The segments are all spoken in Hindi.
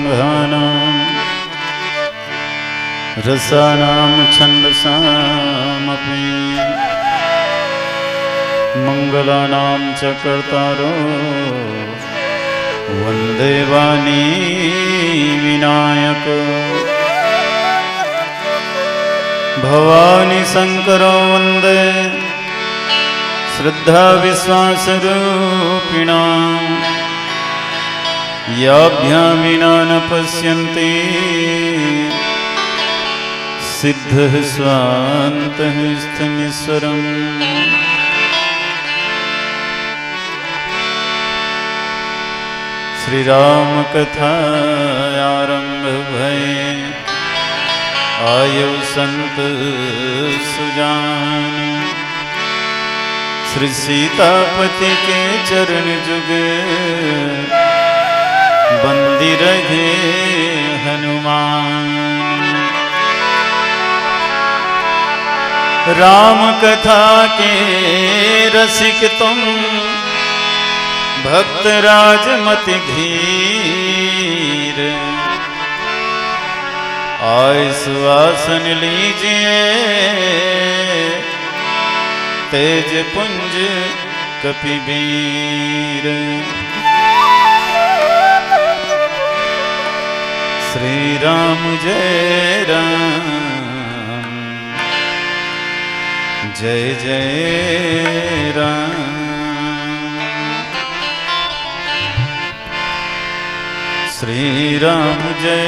सर्वाङ्गानां रसानां छन्दसामपि मङ्गलानां च कर्तारो वन्दे वाणी विनायक भवानी शङ्करो वन्दे श्रद्धा विश्वासरूपिणां याभ्यां विना न पश्यन्ति सिद्धः स्वान्तः स्थमीश्वरम्। श्रीराम कथायारम्भ भये आयु संत सुजान श्री सीतापति के चरण जुग बंदी रहे हनुमान। राम कथा के रसिक तुम भक्त राजमति धीर आय सुवासन लीजिए तेज पुंज कपिवीर। श्री राम जय राम जय जय राम। श्री राम जय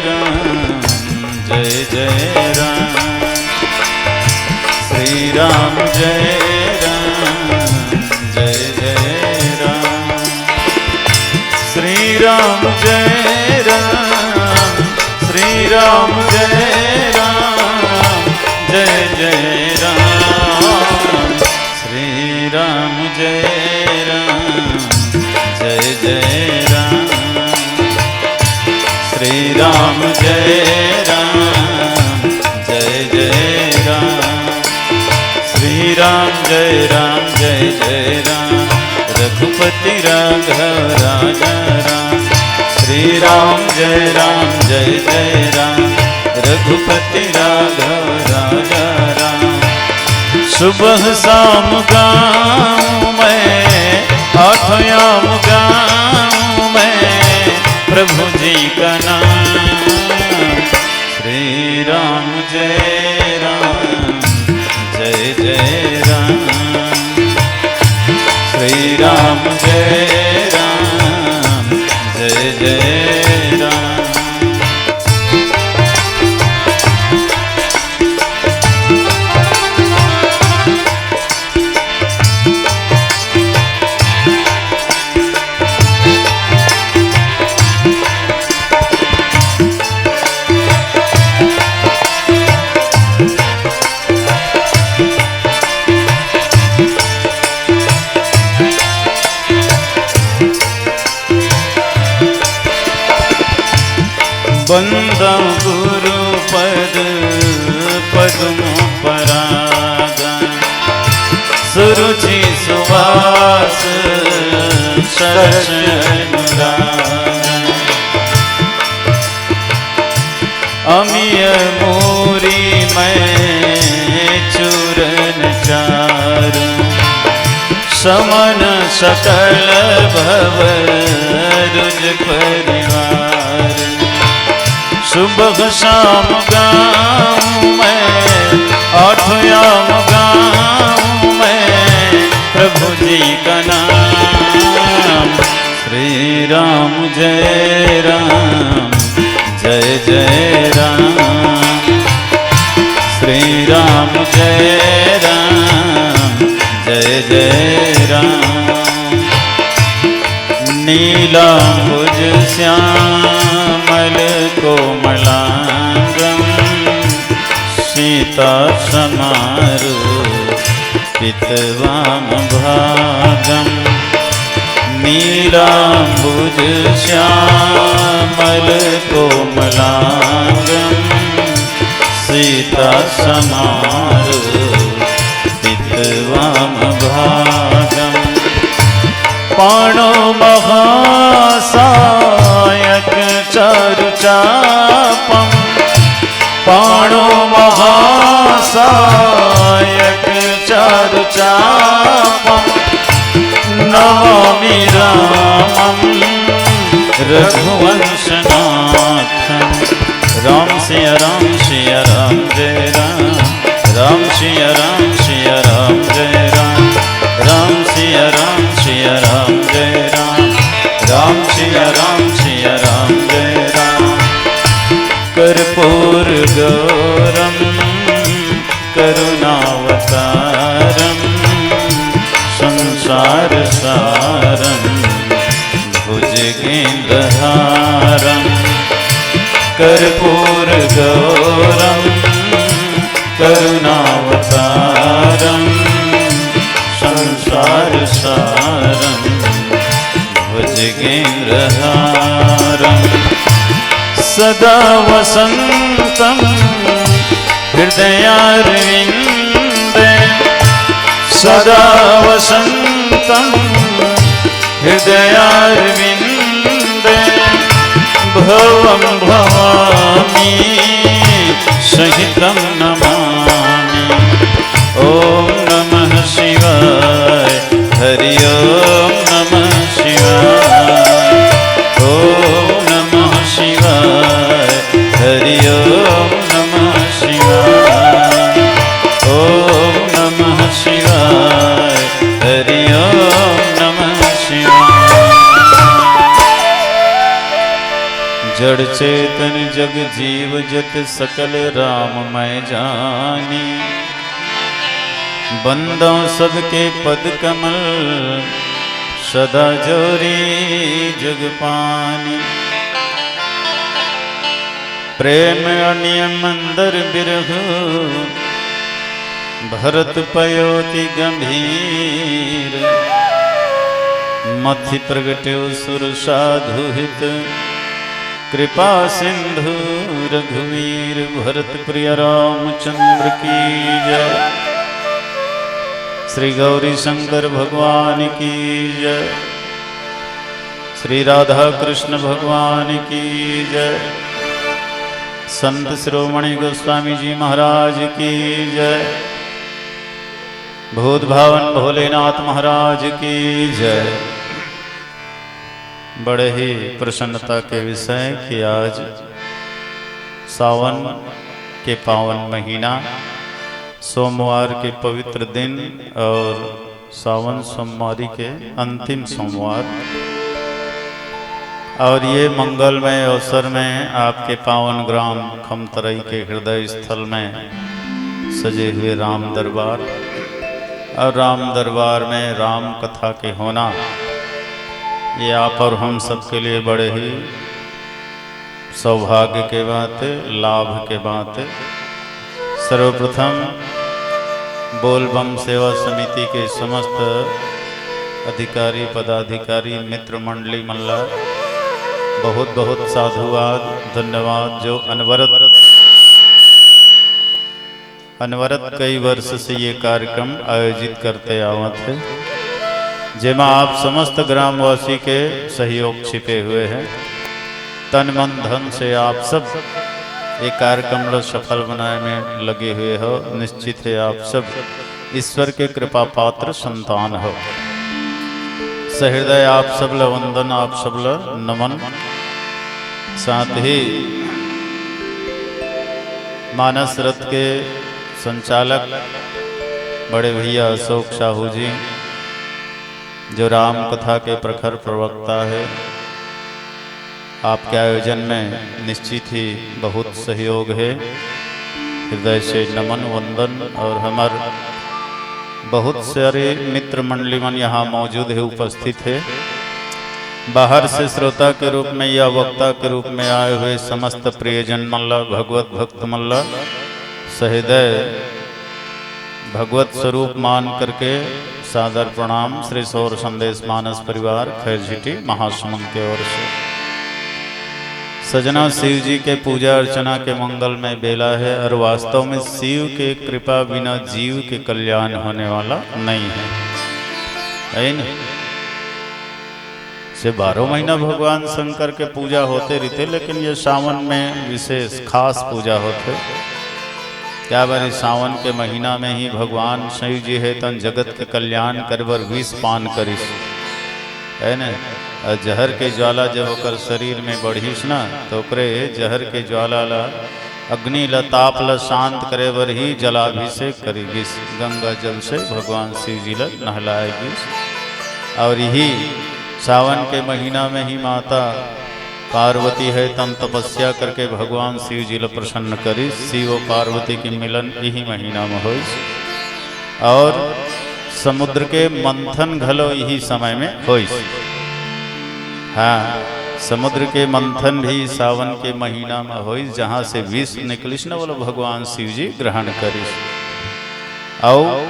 राम जय जय राम। श्री राम जय राम जय जय राम। श्री राम जय राम श्री राम जय राम जय जय राम। श्री राम जय राम जय जय राम। श्री राम जय राम जय जय राम। श्री राम जय जय राम रघुपति राघव राजा राम। श्री राम जय जय राम रघुपति राघव राजा राम। सुबह शाम गाऊं मैं आठों याम गाऊं मैं प्रभु जी का नाम। श्री राम जय जय राम। श्री राम जय जय राम। बंदा गुरु पद पद्म परागा सुरुचि सुवास सरस अनुरागा। अमिय मोरी मैं चूरन चारु समन सकल भव रुज परिवार। सुबह शाम गाऊं मैं आठों याम गाऊं मैं प्रभु जी का नाम। श्री राम जय जय राम। श्री राम जय जय राम। नीलांबुज श्यामल कोमलांगम सीता समारूपित वाम भागम। नीलांबुज श्यामल कोमलांगम सीता समारूपित वाम भागम। पाणो महासायक च चारुचापं पाणो महासायक चारुचापं नमामि रामं रघुवंशनाथं। राम सिया राम सिया राम जय राम, राम सिया राम सिया राम जय राम, राम सिया राम सिया राम जय राम, राम सिया राम सिया राम जय राम। कर्पूर गौरम करुणावतारम संसार सारम भुजगेन्द्रहारम। कर्पूर गौरम करुणावतारम संसार सारम भुजगेन्द्रहारम। सदा वसन्तं हृदयारविन्दे, सदा वसन्तं हृदयारविन्दे। भवं भवामि सहितं नमामि। ॐ नमः शिवाय, हरि ओम नमः शिवाय, ॐ नमः शिवाय, हरि ओम नमः शिवाय, ॐ नमः शिवाय, हरि ओम नमः शिवाय। जड़ चेतन जग जीव जत सकल राममय जानी। बंदों सबके पद कमल सदा जोरी जग पानी। प्रेम अनियम अंदर बिरहु भरत पयोति गंभीर। मथि प्रगट्यो सुर साधु हित कृपा सिंधु रघुवीर। भरत प्रिय रामचंद्र की जय। श्री गौरी शंकर भगवान की जय। श्री राधा कृष्ण भगवान की जय। संत शिरोमणि गोस्वामी जी महाराज की जय। भूत भावन भोलेनाथ महाराज की जय। बड़े ही प्रसन्नता के विषय कि आज सावन के पावन महीना सोमवार के पवित्र दिन और सावन सोमवारी के अंतिम सोमवार और ये मंगलमय अवसर में आपके पावन ग्राम खमतराई के हृदय स्थल में सजे हुए राम दरबार और राम दरबार में राम कथा के होना ये आप और हम सब के लिए बड़े ही सौभाग्य के बात है, लाभ के बात है। सर्वप्रथम बोलबम सेवा समिति के समस्त अधिकारी पदाधिकारी मित्र मंडली मल्ला बहुत बहुत साधुवाद धन्यवाद जो अनवरत कई वर्ष से ये कार्यक्रम आयोजित करते आवत है, जेमा आप समस्त ग्रामवासी के सहयोग छिपे हुए हैं। तन मन धन से आप सब ये कार्यक्रम सफल बनाने में लगे हुए हो। निश्चित है आप सब ईश्वर के कृपा पात्र संतान हो। सहृदय आप सब ल वंदन, आप सब ल नमन। साथ ही मानस रथ के संचालक बड़े भैया अशोक साहू जी जो राम कथा के प्रखर प्रवक्ता है, आपके आयोजन में निश्चित ही बहुत सहयोग है। हृदय से नमन वंदन। और हमारे बहुत सारे मित्र मंडली मन यहाँ मौजूद है, उपस्थित है। बाहर से श्रोता के रूप में या वक्ता के रूप में आए हुए समस्त प्रियजन मल्ला भगवत भक्त मल्ला सहृदय भगवत स्वरूप मान करके सादर प्रणाम। श्री सौर संदेश मानस परिवार खैरझिटी महासमुंद के ओर से सजना शिव जी के पूजा अर्चना के मंगल में बेला है और वास्तव में शिव के कृपा बिना जीव के कल्याण होने वाला नहीं है, से 12 महीना भगवान शंकर के पूजा होते रहते, लेकिन ये सावन में विशेष खास पूजा होते। क्या बारी सावन के महीना में ही भगवान शिव जी है तन जगत के कल्याण करबर विष पान करिस, है न। और जहर के ज्वाला जब ओकर शरीर में बढ़िस ना, तो ओकरे जहर के ज्वाला ला अग्नि ला ताप ला शांत करे बर ही जलाभिषेक करेगी, गंगा जल से भगवान शिव जी ला नहलाएगी। और यही सावन के महीना में ही माता पार्वती है तन तपस्या करके भगवान शिव जी ला प्रसन्न करी। शिव और पार्वती की मिलन यही महीना में हो। और समुद्र के मंथन घलो यही समय में हो। हाँ, समुद्र के मंथन भी सावन के महीना में हो, जहाँ से विष निकलिस न बोलो भगवान शिव जी ग्रहण करिस। और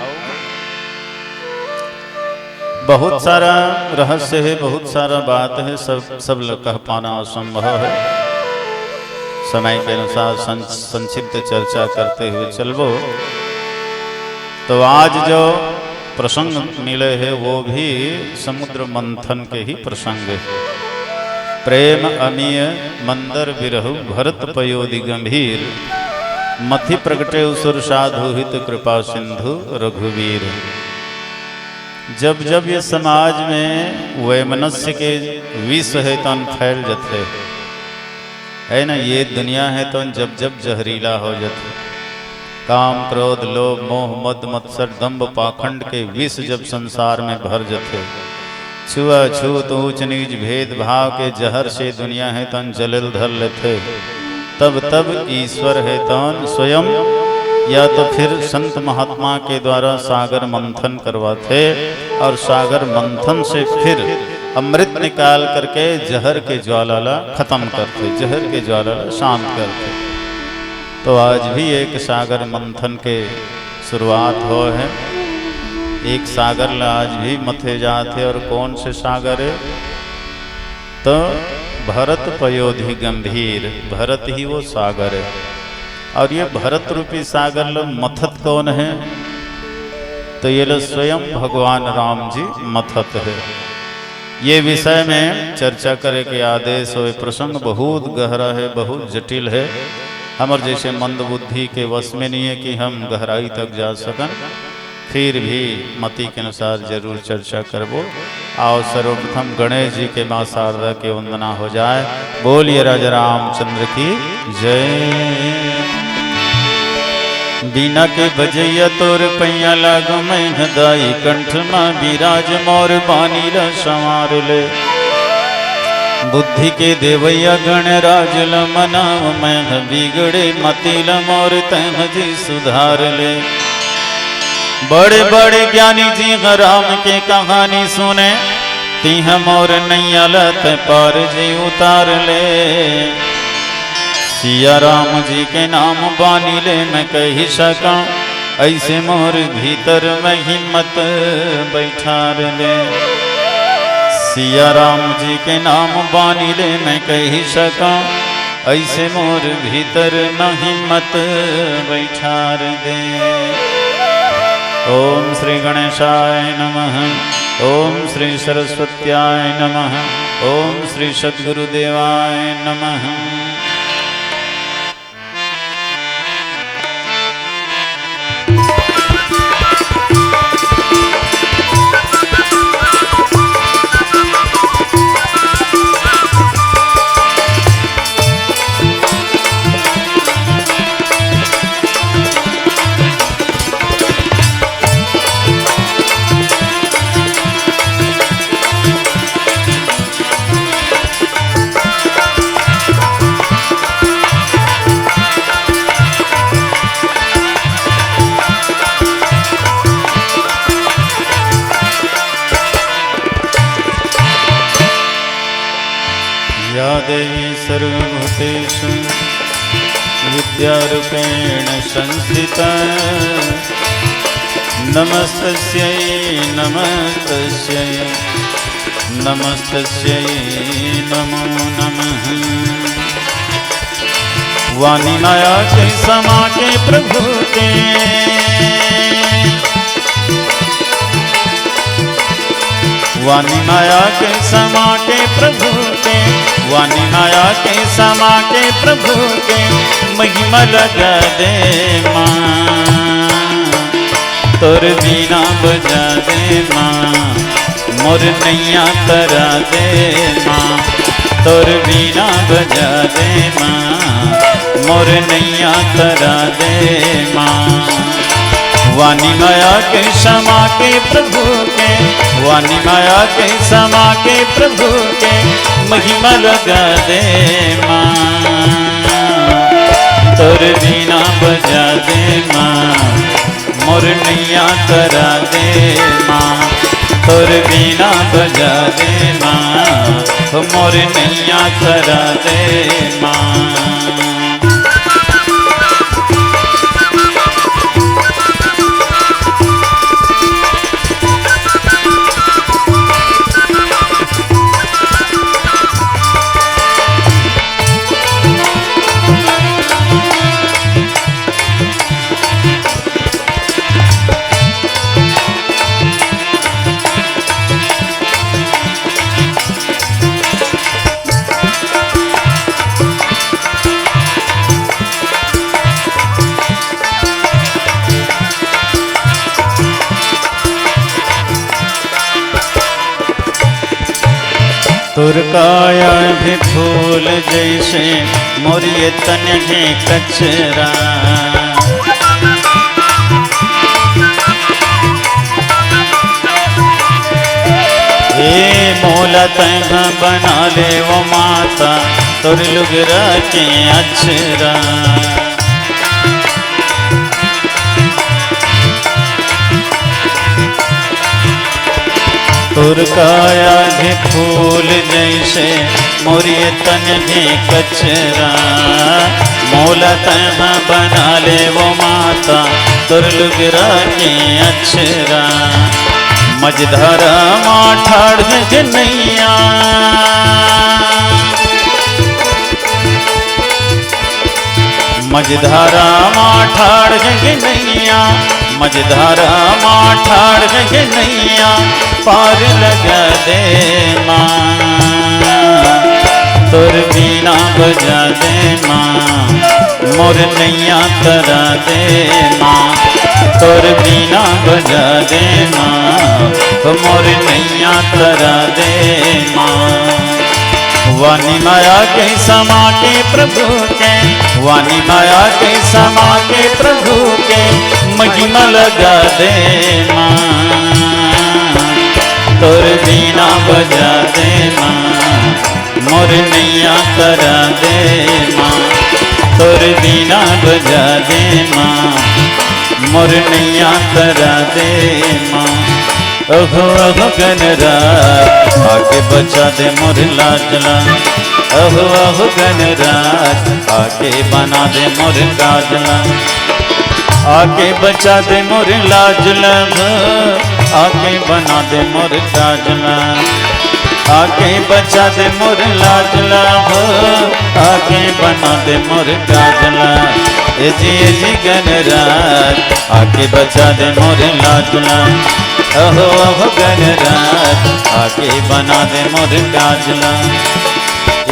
बहुत सारा रहस्य है, बहुत सारा बात है, सब लोग कह पाना असंभव है। समय के अनुसार संक्षिप्त चर्चा करते हुए चलबो। तो आज जो प्रसंग मिले है वो भी समुद्र मंथन के ही प्रसंग है। प्रेम अमीय मंदर विरहु भरत पयोधि गंभीर, मथि प्रगटे उसुर साधु हित कृपा सिंधु रघुवीर। जब जब ये समाज में वैमनस्य के विष है तन फैल जाते, है ना। ये दुनिया है तो जब जब जहरीला हो जाते, काम क्रोध लोभ मोह मद मत्सर दंभ पाखंड के विष जब संसार में भर जाते, छुआछूत ऊंच नीच भेदभाव के जहर से दुनिया है तन जलल धर लेते, तब तब ईश्वर है तन स्वयं या तो फिर संत महात्मा के द्वारा सागर मंथन करवाते, और सागर मंथन से फिर अमृत निकाल करके जहर के ज्वाला ला खत्म करते, जहर के ज्वाला ला शांत करते। तो आज भी एक सागर मंथन के शुरुआत हो है। एक सागर ला आज भी मथे जाते, और कौन से सागर है तो भरत पयोधि गंभीर, भरत ही वो सागर है। और ये भरत रूपी सागर ला मथत कौन है तो ये लो स्वयं भगवान राम जी मथत है। ये विषय में चर्चा करे के आदेश हो। प्रसंग बहुत गहरा है, बहुत जटिल है। हमार जैसे मंद बुद्धि के वश में नहीं है कि हम गहराई तक जा सकन, फिर भी मति के अनुसार जरूर चर्चा करबो। आओ सर्वप्रथम गणेश जी के माँ शारदा के वंदना हो जाए। बोलिए राजा रामचंद्र की जय। बिना के बजैया तोर पैया लागो मैं हदाई, कंठ में विराज मोर बानी ल संवार ले। बुद्धि के देवैया गणराज ल मनाव मैं बिगड़े मति ल मोर तह जी सुधार ले। बड़े बड़े ज्ञानी जी राम के कहानी सुने, तीह मोर नैया लत पार जी उतार ले। सिया राम जी के नाम बानी ले मैं कही सका, ऐसे मोर भीतर में हिम्मत बैठार ले। सिया राम जी के नाम बानी ले मैं कही सका, ऐसे मोर भीतर में हिम्मत बैठार दे। ओम श्री गणेशाय नमः, ओम श्री सरस्वत्याय नमः, ओम श्री सद्गुरुदेवाय नमः। या देवी सर्वभूतेषु विद्यारूपेण संस्थिता, नमस्तस्यै नमस्तस्यै नमस्तस्यै नमो नमः। वाणी माया के समा के प्रभु के, वाणी माया के समा के प्रभु के, वाणी माया के समा के प्रभु के, महिमा लगा दे माँ, तोर बीना बजा दे माँ, मोर नैया तरा दे माँ, तोर बीना बजा दे माँ, मोर नैया तरा दे माँ। वाणी माया के समा के प्रभु के, वाणी माया के समा के प्रभु के, महिमा लगा दे माँ, तोर बीना बजा दे माँ, मोर नैया तरा दे माँ, तोर बीना बजा दे माँ, मोर नैया तरा दे माँ। तुर काया भी फूल जैसे मोरिये तन है कचरा, हे मोला तह बना ले वो माता तुर लुगरा के अक्षरा। तुर काया भी फूल जैसे मोरिये तन भी कचरा, मोला तह बना ले वो माता तुर लुगरा के अक्षरा। मझधारा माँ ठाड़ है नैया, मझधारा माँ ठाड़ है नैया, मझधारा माँ ठाड़ है नैया, पार लगा दे माँ, तुर बीना बजा दे माँ, मोर नैया तरा दे माँ, तुर बीना बजा दे माँ, मोर नैया तरा दे माँ। वाणी माया के समा के प्रभु के, वाणी माया के समा के प्रभु के, महिमा लगा दे माँ, तोर बीना बजा दे माँ, मोर नैया तरा दे माँ, तोर बीना बजा दे माँ, मोर नैया तरा दे माँ। ओहो ओहो गणराज आके बचा दे मोर लाजला, ओहो ओहो गणराज आके बना दे मोर काजला, आके बचा दे मोर लाजला, आके बना दे मोर काजला, आके बचा दे मोर लाजला, आके बना दे मोर काजला। ए जी गणराज आके बचा दे मोर लाजला, ओहो ओहो गणराज आके बना दे मोर काजला।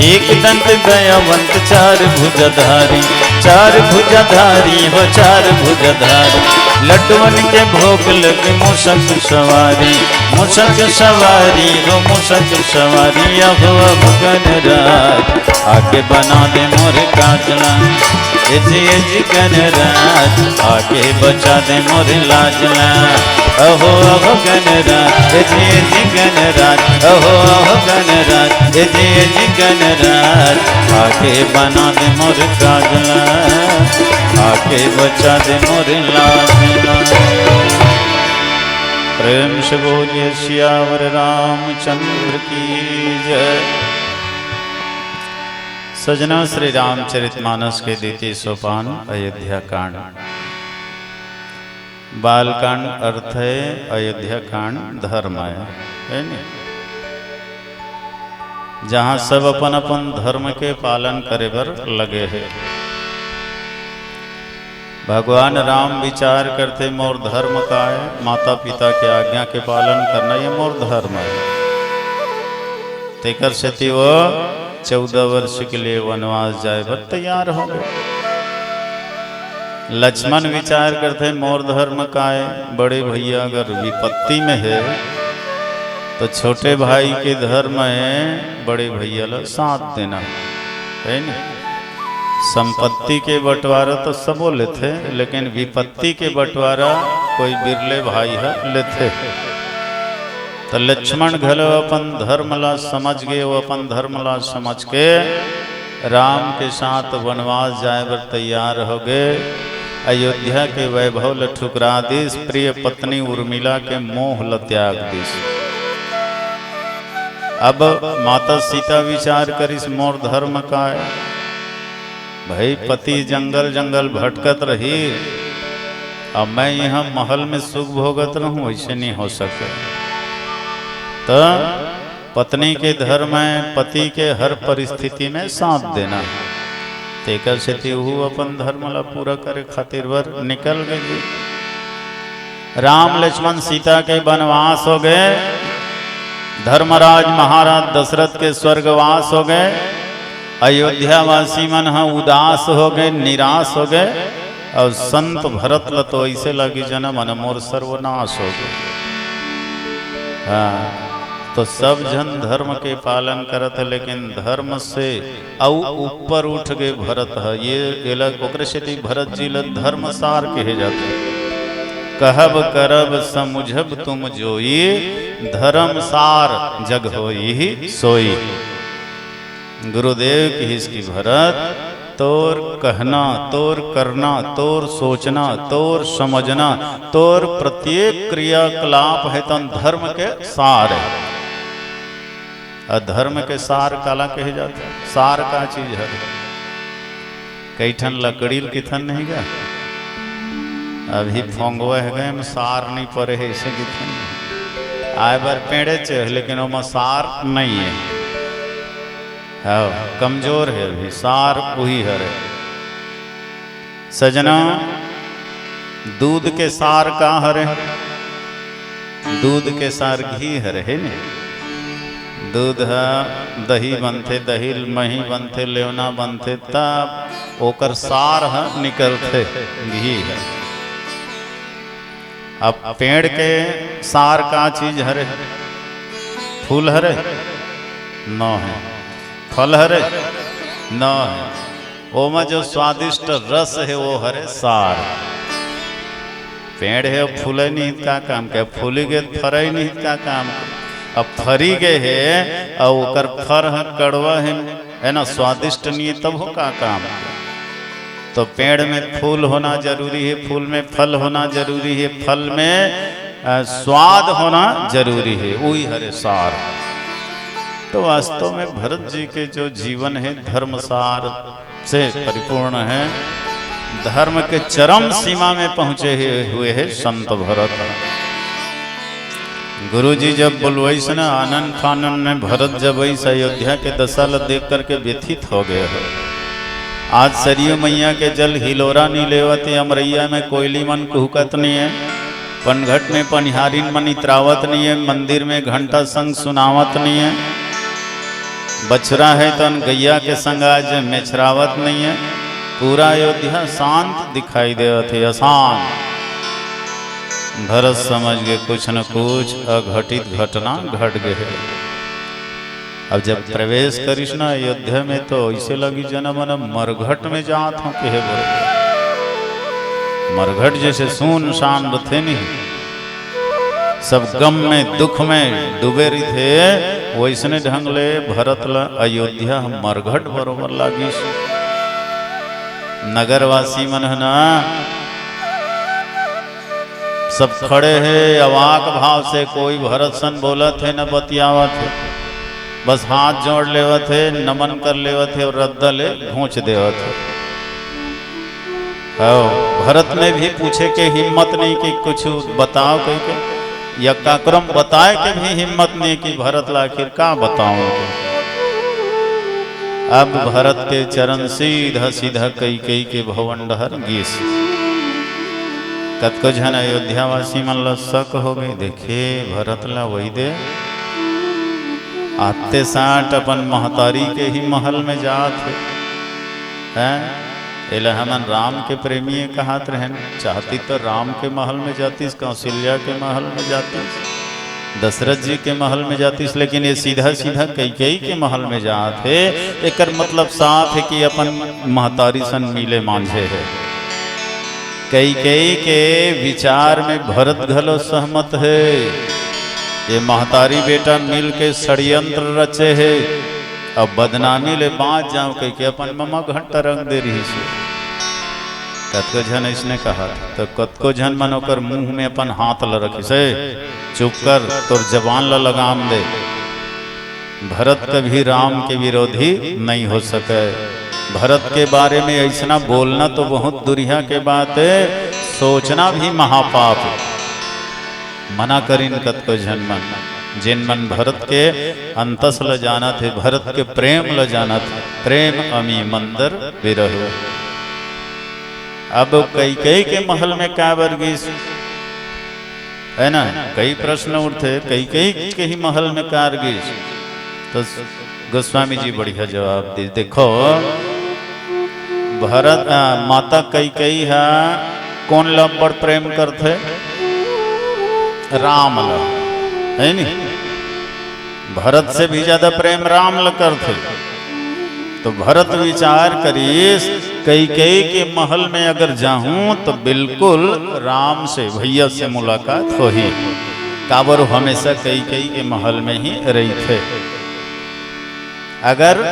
एक दंत दयावंत चार भुजधारी, चार भुजधारी हो चार भुजधारी, लड्डुअन के भोग लगे मूषक सवारी, मूषक सवारी हो मूषक सवारी। अहो अहो गणराज आके बना दे मोर काजला, जी गणराज आके बचा दे मोर लाजला, अहो अहो गणराज जी गणराज, अहो अहो गणराज जी गणराज आके बना दे मोर काजला, आके बचा दे मोर लाजला। प्रेम से बोलिए सियावर रामचंद्र की जय। सजना श्री रामचरितमानस के द्वितीय सोपान अयोध्या कांड। बाल कांड अर्थ है अयोध्या कांड धर्म है नहीं, जहाँ सब अपन अपन धर्म के पालन करे बर लगे हैं। भगवान राम विचार करते मोर धर्म का है, माता पिता के आज्ञा के पालन करना ये मोर धर्म है। तेकर से वो 14 वर्ष के लिए वनवास जाए पर तैयार हो गए। लक्ष्मण विचार करते मोर धर्म का है, बड़े भैया अगर विपत्ति में है तो छोटे भाई के धर्म है बड़े भैया ला साथ देना है ना। संपत्ति के बंटवारा तो सब लेते, लेकिन विपत्ति के बंटवारा कोई बिरले भाई है लेते। तो लक्ष्मण घलो अपन धर्म ला समझ गए, वो अपन धर्म ला समझ के राम के साथ वनवास जाए पर तैयार हो गए। अयोध्या के वैभव ल ठुकरा दिस, प्रिय पत्नी उर्मिला के मोह ल त्याग दिस। अब माता सीता विचार करिस मोर धर्म का है, भाई पति जंगल जंगल भटकत रही, अब मैं यहाँ महल में सुख भोगत रहूं, ऐसे नहीं हो सके। तो पत्नी के धर्म है पति के हर परिस्थिति में साथ देना। तेकर से अपन धर्म ला पूरा करे खातिर वर निकल गए। राम लक्ष्मण सीता के वनवास हो गए। धर्मराज महाराज दशरथ के स्वर्गवास हो गए। अयोध्या वासी मन उदास हो गए, निराश हो गए। और संत भरत ल तो ऐसे लगी जन्म अनमोर सर्वनाश हो गए। हाँ, तो सब जन धर्म के पालन करत है, लेकिन धर्म से ऊपर उठ गए भरत है। ये ओकरे भरत जी ल धर्म सार कहे जाते। कहब करब समुझब तुम जोई, धर्म सार जग होई सोई। गुरुदेव की इसकी भरत, तोर कहना, तोर करना, तोर सोचना, तोर समझना, तोर प्रत्येक क्रियाकलाप है तन धर्म के सार है। अधर्म के सार काला कहे जाता है। सार का चीज है, कई ठन लकड़ी किथन नहीं गा, अभी फोंगवा है गए में सार नहीं पड़े है, ऐसे किथन आए बार पेड़े चे, लेकिन वो में सार नहीं है। हाँ, कमजोर है अभी, सार वही हरे। सजना, दूध के सार का हरे, दूध के सार घी हरे है ने। दूध है दही बनते, दही मही बनते, लेवना बनते, तब ओकर सार है निकलते घी है। अब पेड़ के सार का चीज हरे, फूल हरे न है, फल हरे न है, वो में जो स्वादिष्ट रस है वो हरे सार। पेड़ है फूल नहीं का काम के, फूली गए फरे नहीं का काम के। अब फरी गए है और ओकर फर है कड़वा है ना, स्वादिष्ट नहीं तब हो का काम। तो पेड़ में फूल होना जरूरी है, फूल में फल होना जरूरी है, फल में स्वाद होना जरूरी है, वही हरे सार। तो वास्तव में भरत जी के जो जीवन है धर्मसार से परिपूर्ण है। धर्म के चरम सीमा में पहुंचे हुए है संत भरत। गुरु जी जब बुलवैस न आनंद फानन में भरत जब वैस अयोध्या के दशा ल देख करके व्यथित हो गए है। आज सरयू मैया के जल हिलोरा नहीं लेवत, अमरैया में कोयली मन कुहकत नहीं है, पनघट में पनिहारिन मन इतरावत नहीं है, मंदिर में घंटा संग सुनावत नहीं है, बछरा है तो गैया के संग आज मेछरावत नहीं है। पूरा अयोध्या शांत दिखाई देवत है, अशांत। भरत समझ गए कुछ न कुछ अघटित घटना घट गए। अब जब प्रवेश करिस ना अयोध्या में तो ऐसे लगी जन्म मरघट में जात हूँ के मरघट जैसे सुन शान थे नहीं, सब गम में दुख में डूबे रही थे। वैसने ढंग ले भरत ला अयोध्या मरघट बरोबर लागी। नगरवासी मन है ना सब खड़े है अवाक भाव से, कोई भरत सन बोलत है न बतियावत है, बस हाथ जोड़ लेवत है, नमन कर लेवत है और रद्दा ले घोंच देवत है। भरत ने भी पूछे के हिम्मत नहीं कि कुछ बताओ कह के, या काक्रम बताए के भी हिम्मत नहीं कि भरत ला आखिर का बताऊं। अब भरत के चरण सीधा सीधा कई के भवन डहर गीस। कतको झन अयोध्यावासी मन ला शक हो गई, देखे भरत ला वही दे आते साठ अपन महतारी के ही महल में जात हैं। एला हमन राम के प्रेमी कहत रहन, चाहती तो राम के महल में जातीस, कौशल्या के महल में जातीस, दशरथ जी के महल में जातीस, लेकिन ये सीधा सीधा कैकेयी के महल में जात है। एकर मतलब साफ है कि अपन महतारी सन मिले मांझे है। कैकेयी के विचार में भरत घलो सहमत है। ये महतारी बेटा मिल के षड्यंत्र रचे है। अब बदनामी ले बाँच जाऊं कह अपन ममा घंटा रंग दे रही से। कतको झन इसने कहा तो कतको झन मन ओकर मुंह में अपन हाथ ल रखी से, चुप कर तोर जबान ल लगाम दे। भरत कभी राम के विरोधी नहीं हो सके। भरत के बारे में ऐसा बोलना तो बहुत दुरिया के बात है, सोचना भी महापाप। मना करिन कतको झन मन, जिन मन भरत के अंतस ल जाना थे, भरत के प्रेम ल जाना थे। प्रेम अमी मंदर विरह। अब कैकेयी के महल में क्या वर्गीस है ना, कई प्रश्न उठते। कैकेयी के ही महल में क्या वर्गीस, तो गोस्वामी जी बढ़िया जवाब दी। देखो भरत माता कैकेयी है कौन ला बड़ प्रेम करते, राम ला है नी। भरत से भी ज्यादा प्रेम राम ला करते। तो भरत विचार करिए कैकेयी के महल में अगर जाऊं तो बिल्कुल राम से भैया से मुलाकात हो ही। काबर हमेशा कैकेयी के महल में ही रही थे। अगर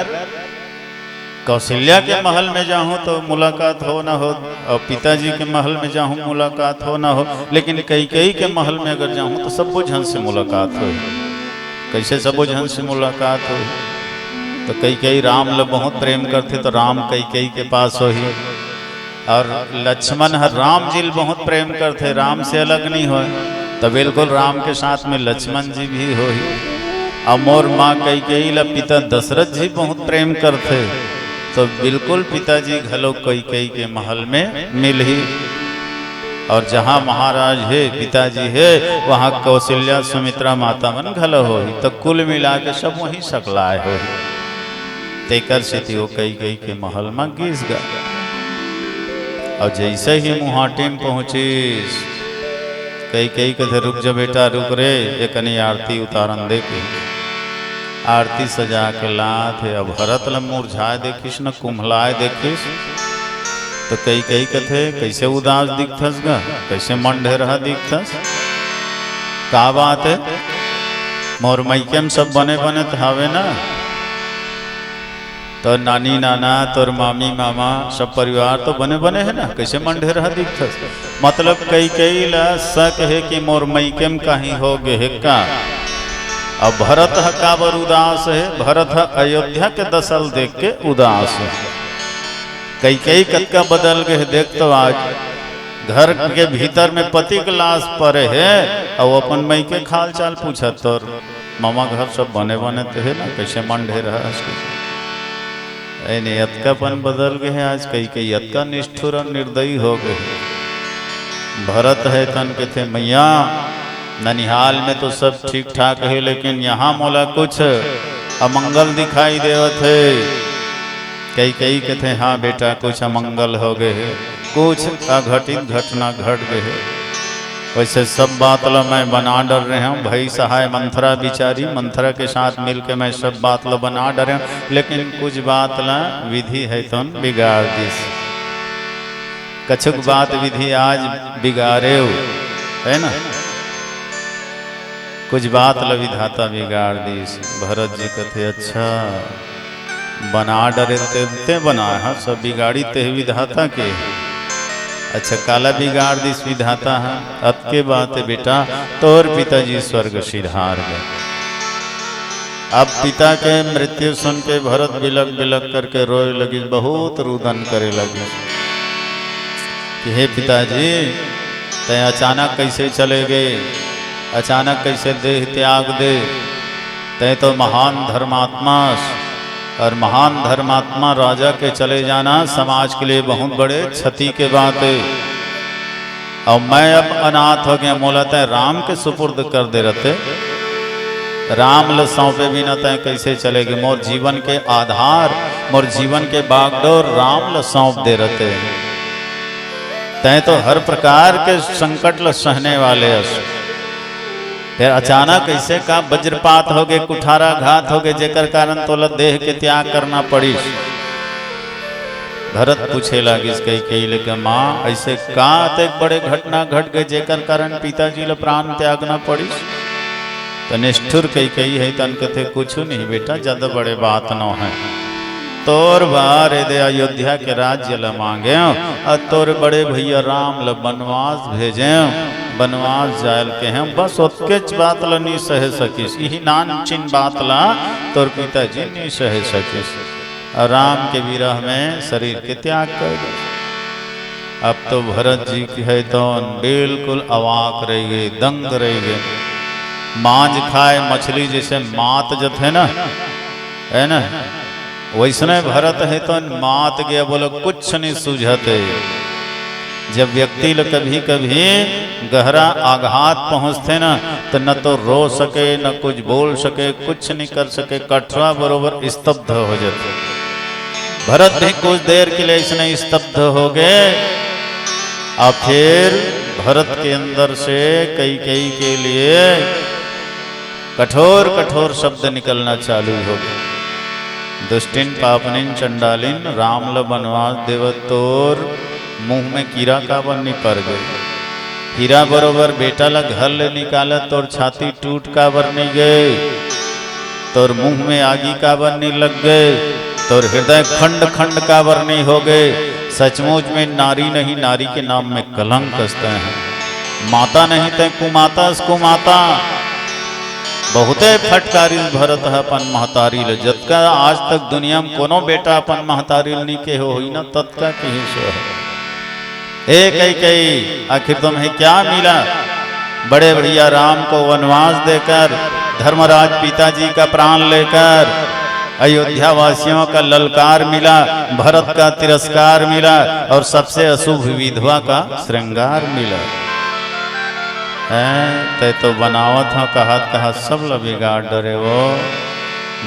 कौशल्या के महल में जाऊं तो मुलाकात हो ना हो, और पिताजी के महल में जाऊं मुलाकात हो ना हो, लेकिन कैकेयी के महल में अगर जाऊं तो सब झन से मुलाकात हो। कैसे सब झन से मुलाकात हो, तो कैकेयी राम ल बहुत प्रेम करते तो राम कैकेयी के पास हो ही। और लक्ष्मण हर राम जी बहुत प्रेम करते, राम से अलग नहीं हो, तो बिल्कुल राम के साथ में लक्ष्मण जी भी हो ही। और मोर माँ कैकेयी ला पिता दशरथ जी बहुत प्रेम करते, तो बिल्कुल पिताजी घलो कैकेयी के महल में मिल ही। और जहाँ महाराज है पिताजी है वहाँ कौशल्या सुमित्रा माता मन घलो हो ही। तो कुल मिला के सब वहीं सकलाए हो ही। तेकर से वो कैकेयी के महल में घिस गया। और जैसे ही मुहाटी में पहुंचीस, कैकेयी कहते रुक जा बेटा रुक रे, एक आरती उतारन दे के। आरती सजा के लात है। अब भरत ल मुरझाए देखिस न, कुम्हलाए देखिस, तो कैकेयी कहते कैसे उदास दिखथस गा, कैसे मन ढेरहा दिखथस, का बात है। मोर मैके में सब बने बने हवे ना, तो नानी नाना तोर मामी मामा सब परिवार तो बने बने है ना, कैसे मन ढेरहा दिखथस। मतलब कैकेयी ला शक है कि मोर मैके में कहीं हो गे है का। अब भरत काबर उदास है, भरत अयोध्या के दशल देख के उदास है। कैकेयी कतका बदल गए देख, तो आज घर के भीतर में पति के लाश पड़े है और अपन मई के खाल चाल पूछा, तो मामा घर सब बने बने तो है ना, कैसे मन ढेरहा। नहीं अतकापन बदल गए हैं आज, कैकेयी अतका निष्ठुर और निर्दयी हो गए। भरत है तन के थे मैया ननिहाल में तो सब ठीक ठाक है, लेकिन यहाँ मोला कुछ अमंगल दिखाई देवत है। कैकेयी के थे हाँ बेटा कुछ अमंगल हो गए है, कुछ अघटित घटना घट गए है। वैसे सब बात ला मैं बना डर रहे हूँ, भाई सहाय मंथरा बिचारी, मंथरा के साथ मिलके मैं सब बात ला बना डरे हूँ, लेकिन कुछ बात ला विधि है तो बिगाड़ दिस। कछुक बात विधि आज बिगाड़े है ना, कुछ बात ला विधाता बिगाड़ दिस। भरत जी कहते अच्छा बना डरे ते बनाए हाँ, सब बिगाड़ी ते विधाता के। अच्छा काला बिगाड़ दिस विधाता है। अब के बात है बेटा, तोर पिताजी स्वर्ग सिधार गए। अब पिता के मृत्यु सुन के भरत बिलक बिलक करके रोए लगी, बहुत रुदन करे लगे कि हे पिताजी तय अचानक कैसे चले गए, अचानक कैसे देह त्याग दे। तय तो महान धर्मात्मा, और महान धर्मात्मा राजा के चले जाना समाज के लिए बहुत बड़े क्षति के बात है। और मैं अब अनाथ हो गया, मोला तय राम के सुपुर्द कर दे रहते राम ल सौंपे बिना तय कैसे चलेगी। मोर जीवन के आधार, मोर जीवन के बागडोर राम ल सौंप दे रहते। तय तो हर प्रकार के संकट ल सहने वाले अस। फिर अचानक ऐसे का वज्रपात हो गए, कुठारा घात हो गए, जेकर कारण तोला देह के त्याग करना पड़ी। भरत पूछे लागिस कई लेके माँ ऐसे का तक बड़े घटना घट गए जेकर कारण पिताजी ल प्राण त्यागना पड़ी। तो निष्ठुर कई है तन कथे कुछ नहीं बेटा, ज्यादा बड़े बात न है। तोर बार दे अयोध्या के राज्य ल मांगे और तोर बड़े भैया राम ल बनवास भेजे। बनवास जायल के हैं बस ओतकेच बात ल नहीं सह सकिस, यही नान चिन बात ला तोर पिताजी नहीं सह सकिस। और राम के विरह में शरीर के त्याग कर दे। अब तो भरत जी की है तो बिल्कुल अवाक रह गए, दंग रह गए। मांझ खाए मछली जैसे मात जत है ना वैसने भरत है तो मात गया, बोलो कुछ नहीं सूझते। जब व्यक्ति लोग कभी कभी गहरा आघात पहुंचते ना तो न तो रो सके न कुछ बोल सके, कुछ नहीं कर सके, कठरा बरोबर स्तब्ध हो जाते। भरत भी कुछ देर के लिए इसने स्तब्ध हो गए। अब फिर भरत के अंदर से कई के लिए कठोर कठोर शब्द निकलना चालू हो गए। दुष्टिन पापनिन चंडालिन राम ल बनवास देवत तोर मुंह में कीड़ा का बन्नी पड़ गई। हीरा बरोबर बेटा ला घर ले निकाला तोर छाती टूट का बरनी गए, तोर मुंह में आगी का बरनी लग गए, तोर हृदय खंड खंड का बरनी हो गए। सचमुच में नारी नहीं, नारी के नाम में कलंक कसते हैं। माता नहीं ते कुमाता कुमाता बहुते फटकारी भरत है अपन महतारी ले। जतका आज तक दुनिया में कोनो बेटा अपन महतारी नहीं के हो ना तत्का के ही सो है। एक आखिर तुम्हें क्या मिला? बड़े भैया राम को वनवास देकर, धर्मराज पिताजी का प्राण लेकर, अयोध्या वासियों का ललकार मिला, भरत का तिरस्कार मिला और सबसे अशुभ विधवा का श्रृंगार मिला। ते तो बनावत हो कहा सब ल बिगाड़ डरे। वो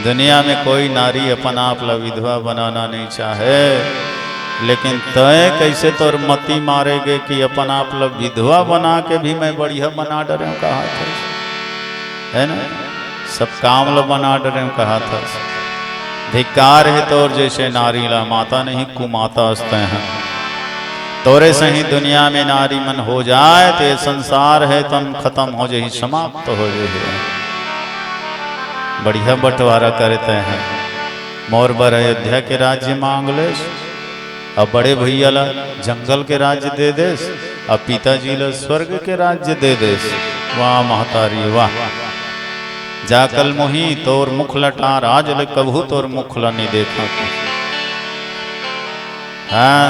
दुनिया में कोई नारी अपन आप ला विधवा बनाना नहीं चाहे, लेकिन तय कैसे तोर मती मारेगे कि अपन आप ला विधवा बना के भी मैं बढ़िया बना डरे कहा था, है ना? सब काम ला बना डरे कहा था। धिक्कार है तोर जैसे नारी ला, माता नहीं कुमाता हंसते हैं। तोरे से ही दुनिया में नारी मन हो जाए तो ये संसार है तन खत्म हो जाए, समाप्त हो जाए। बढ़िया बंटवारा करते हैं। मोर बर अयोध्या के राज्य मांग ले, अब बड़े भैया ला जंगल के राज्य दे देस, अब पिताजी ला स्वर्ग के राज्य दे देस। वाह महतारी वाह, जाकल मोही तोर मुख लटार आज ले कभू तोर मुख ला नहीं देखा। हाँ,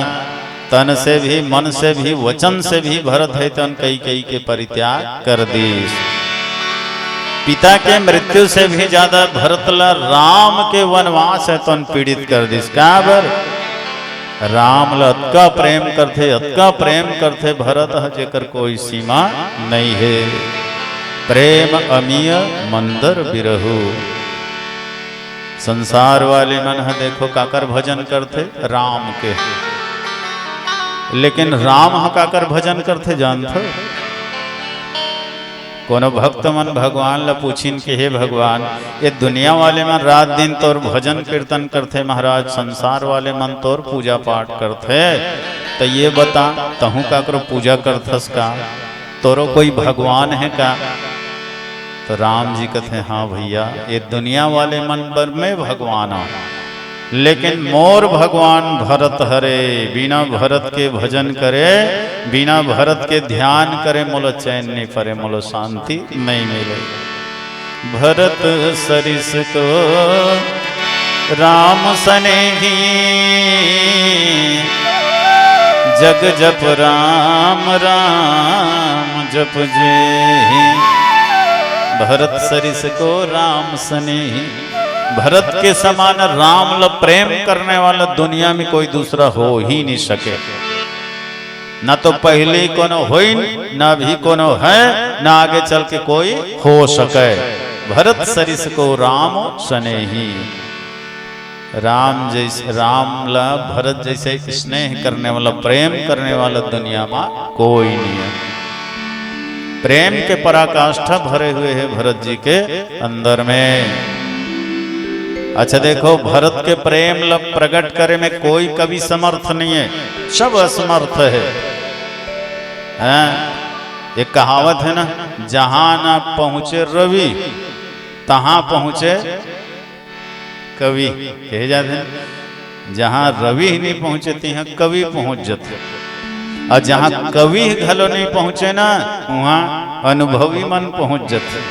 तन से भी मन से भी वचन से भी भरत है तन कई के परित्याग कर दी। पिता के मृत्यु से भी ज्यादा भरत ला राम के वनवास है तन पीड़ित कर दी। काबर राम ला अतका प्रेम करते भरत है जेकर कोई सीमा नहीं है। प्रेम अमीय मंदर बिरहु। संसार वाले मन है देखो काकर भजन करते राम के, लेकिन राम हकाकर भजन करते जानते? कोनो भक्त मन भगवान ला पूछिन के हे भगवान ये दुनिया वाले मन रात दिन तोर भजन कीर्तन करते महाराज, संसार वाले मन तोर पूजा पाठ करते, तो ये बता तहु काकरो पूजा करथस का? तोरो कोई भगवान है का? तो राम जी कहते हाँ भैया ये दुनिया वाले मन पर में भगवान आ, लेकिन मोर भगवान भरत हरे। बिना भरत के भजन करे, बिना भरत के ध्यान करे मोलो चैन नहीं परे, मोलो शांति नहीं मिले। भरत सरिस को राम सनेही, जग जप राम राम जप जेहि। भरत सरिस को राम सनेही, भरत के समान राम ल प्रेम करने वाला दुनिया में कोई दूसरा हो ही नहीं सके। न तो पहले कोनो होई, न भी कोनो है, न आगे चल के कोई हो सके। भरत सरिस को राम स्नेही। राम जैसे रामला भरत जैसे स्नेह करने वाला, प्रेम करने वाला दुनिया में कोई नहीं है। प्रेम के पराकाष्ठा भरे हुए हैं भरत जी के अंदर में। अच्छा देखो, भरत के प्रेम प्रकट करे में कोई कभी समर्थ नहीं है, सब असमर्थ है। एक कहावत है ना, जहां ना पहुंचे रवि तहां पहुंचे कवि, कहे जाते हैं। जहां रवि नहीं पहुंचे तहां कवि पहुंच जाते, और जहां कवि घलो नहीं पहुंचे ना वहां अनुभवी मन पहुंच जाते।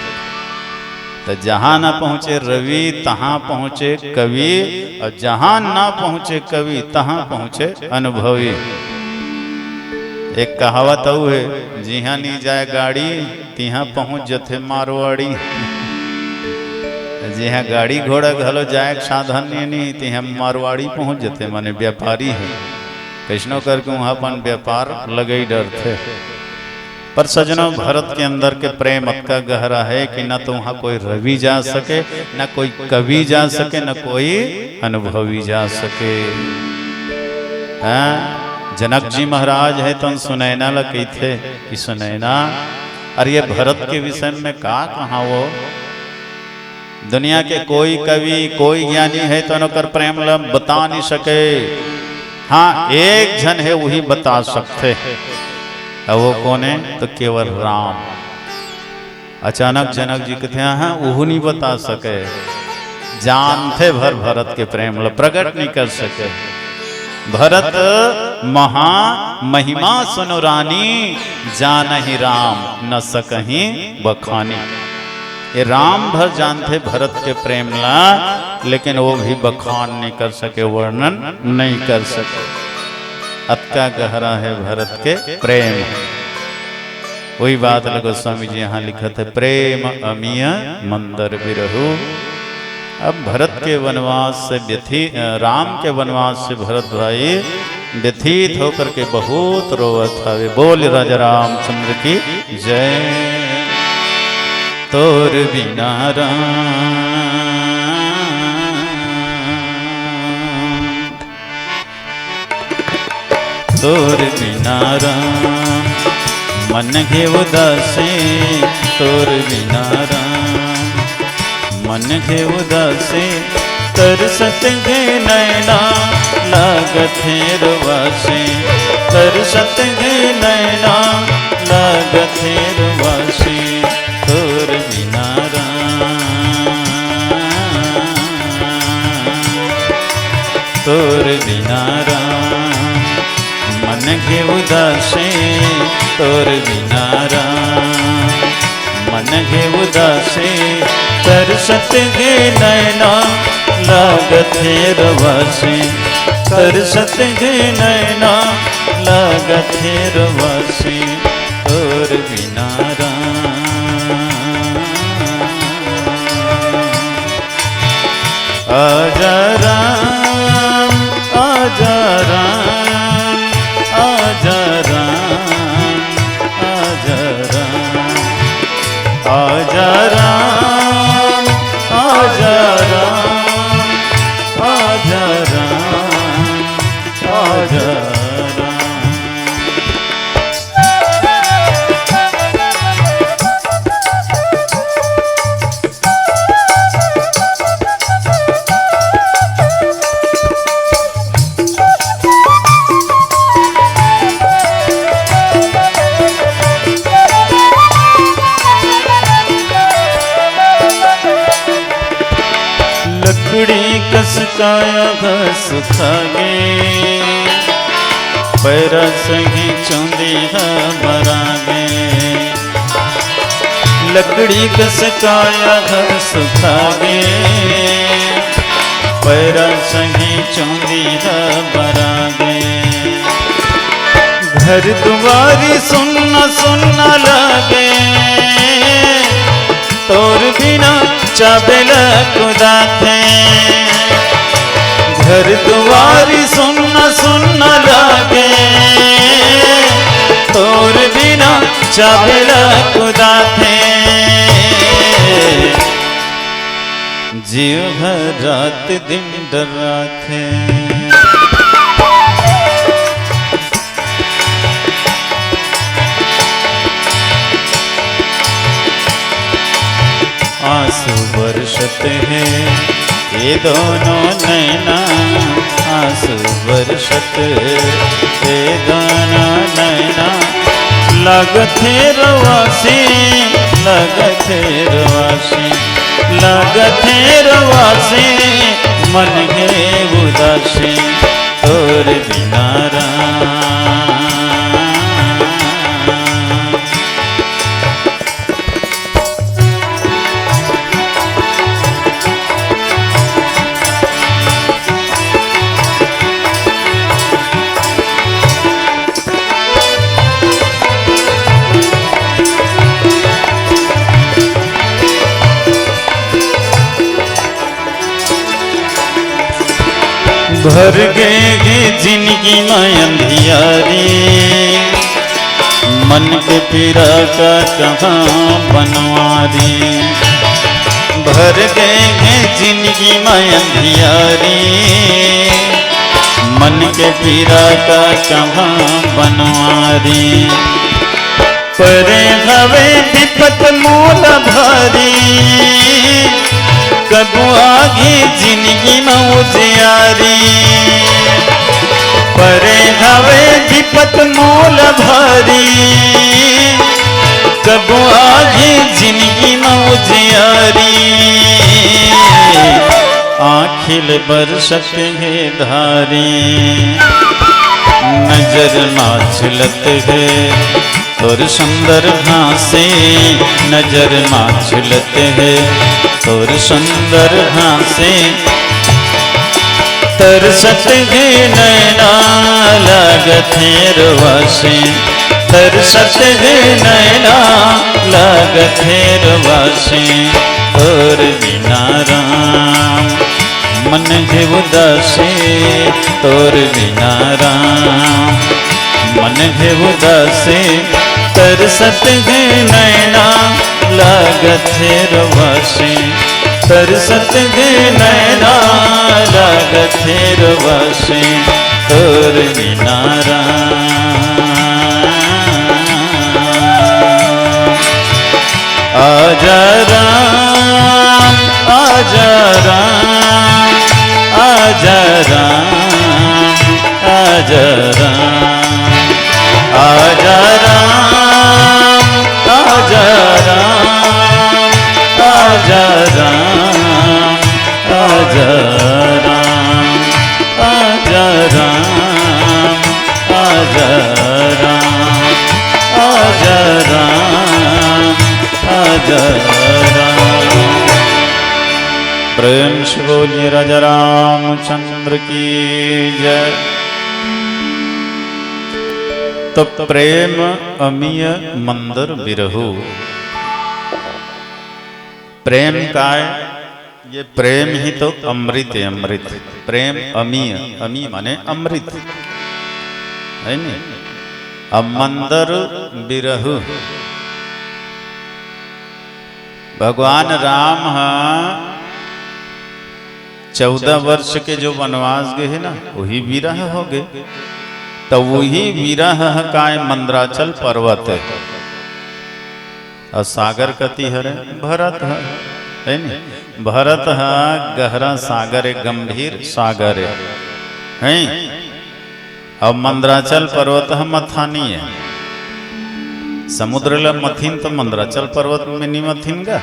तो जहां ना पहुंचे रवि तहां पहुंचे कवि, और जहां ना पहुंचे कवि तहां पहुंचे अनुभवी। एक कहावत औ है, जिहां नहीं जाए गाड़ी तिहां पहुंच जाते मारवाड़ी। जिहां गाड़ी घोड़ा घलो जाए साधन नहीं तिहां मारवाड़ी पहुंच जाते, माने व्यापारी है। कैसनो करके वहां अपन व्यापार लगे ही डर थे। पर सजनों, भरत के अंदर के प्रेम अक्का गहरा है कि न तो वहां कोई रवि जा सके, न कोई कवि जा सके, न कोई अनुभवी जा सके। जनक जी महाराज है तो सुनैना लगी थे कि सुनैना, अरे ये भरत के विषय में कहा वो दुनिया के कोई कवि कोई ज्ञानी है तो नकर प्रेम बता नहीं सके। हाँ, एक जन है वही बता सकते हैं, वो कौन है? तो केवल राम। अचानक जनक जी कहते हैं वो नहीं बता सके, जानते भर भरत के प्रेम प्रकट नहीं कर सके। भरत महा महिमा सुनो रानी, जानहि राम न सकहीं बखानी। ये राम भर जानते भरत के प्रेम ला, लेकिन वो भी बखान नहीं कर सके, वर्णन नहीं कर सके। अतका गहरा है भरत के प्रेम। वही बात गोस्वामी जी यहाँ लिखा था, प्रेम अमीय मंदर बिरहु। अब भरत के वनवास से व्यथित, राम के वनवास से भरत भाई व्यथित होकर के बहुत रोवत हवे। बोल राजा रामचंद्र की जय। तोर बिना राम, तोर बिना राम मन घे उदासे। तोर बिना राम मन घे उदासे, तरसत घे नैना लागत है रुवासे। तरसत घे नैना लागत है रुवासे। तोर बिना राम, तोर बिना राम मन घे उदासे। तोर बिना राम मन घे उदासे, तरसत घे नैना लागत है रुवासे। तरसत घे नैना लागत है रुवासे। तोर बिना राम, आजा राम, आजा राम, आजा राम, आजा राम, आजा राम, आजा राम, आजा राम, आजा राम। काया घस खागे, पैर सही चौंदी मरागे। लकड़ी घस काया घस खागे, पैर सही चौंदी मरागे। घर दुआरी सुन्न सुन्न लागे, तोर बिना चाबेला खुदा थे। घर दुआरी सुन्न सुन्न लागे, तोर बिना चाबेला खुदा थे। जीव भर रात दिन डर राखे। आंसू बरसते हैं ये दोनों नैना, आंसू बरसते ये दोनों नैना। लगते रवासी, लगते रवासी, लगते रवासी, मन है उदासी तोर बिना राम। भर गए जिंदगी में अंधियारी, मन के पीड़ा का कहाँ बनवारी। भर गए जिंदगी में अंधियारी, मन के पीड़ा का कहाँ बनवारी। परे भवे विपत मूल भारी, कबू आगे जिंदगी में उजियारी। परे हवे विपत मूल भारी, कबू आगे जिंदगी में उजियारी। आँखिल बरसत है धारी, नजर माछलत है और सुंदर घासे। नजर माछलत है और सुंदर घासे। तरसत है नैना लागत है रवासे, तरसत है नैना लागत है रवासे और बिना राम। मन है उदासी तोर बिना राम, मन है उदासी। तरसत है नैना लागत है रवासे, तरसत है नैना लागत है रवासे तोर बिना राम। आजा राम, आजा राम, आजा राम, आजा राम, आजा राम, आजा राम, आजा राम, आजा राम, आजा राम, आजा राम, आजा राम, आजा राम। प्रेम से बोलिए राजा रामचंद्र की जय। तो प्रेम अमीय मंदर बिरहु। प्रेम का ये प्रेम ही तो अमृत है, अमृत। प्रेम अमीय, अमी माने अमृत है नहीं। अब मंदर बिरहु, भगवान राम 14 वर्ष के जो वनवास गए ना, वही विरह हो गए। तो वही विरह का मंदराचल पर्वत है और सागर कति हरे भरत है नहीं। भरत गहरा सागर है, गंभीर सागर है। अब मंदराचल पर्वत मथानी है। समुद्र ल मथीन तो मंदराचल पर्वत में नहीं मथीन गा।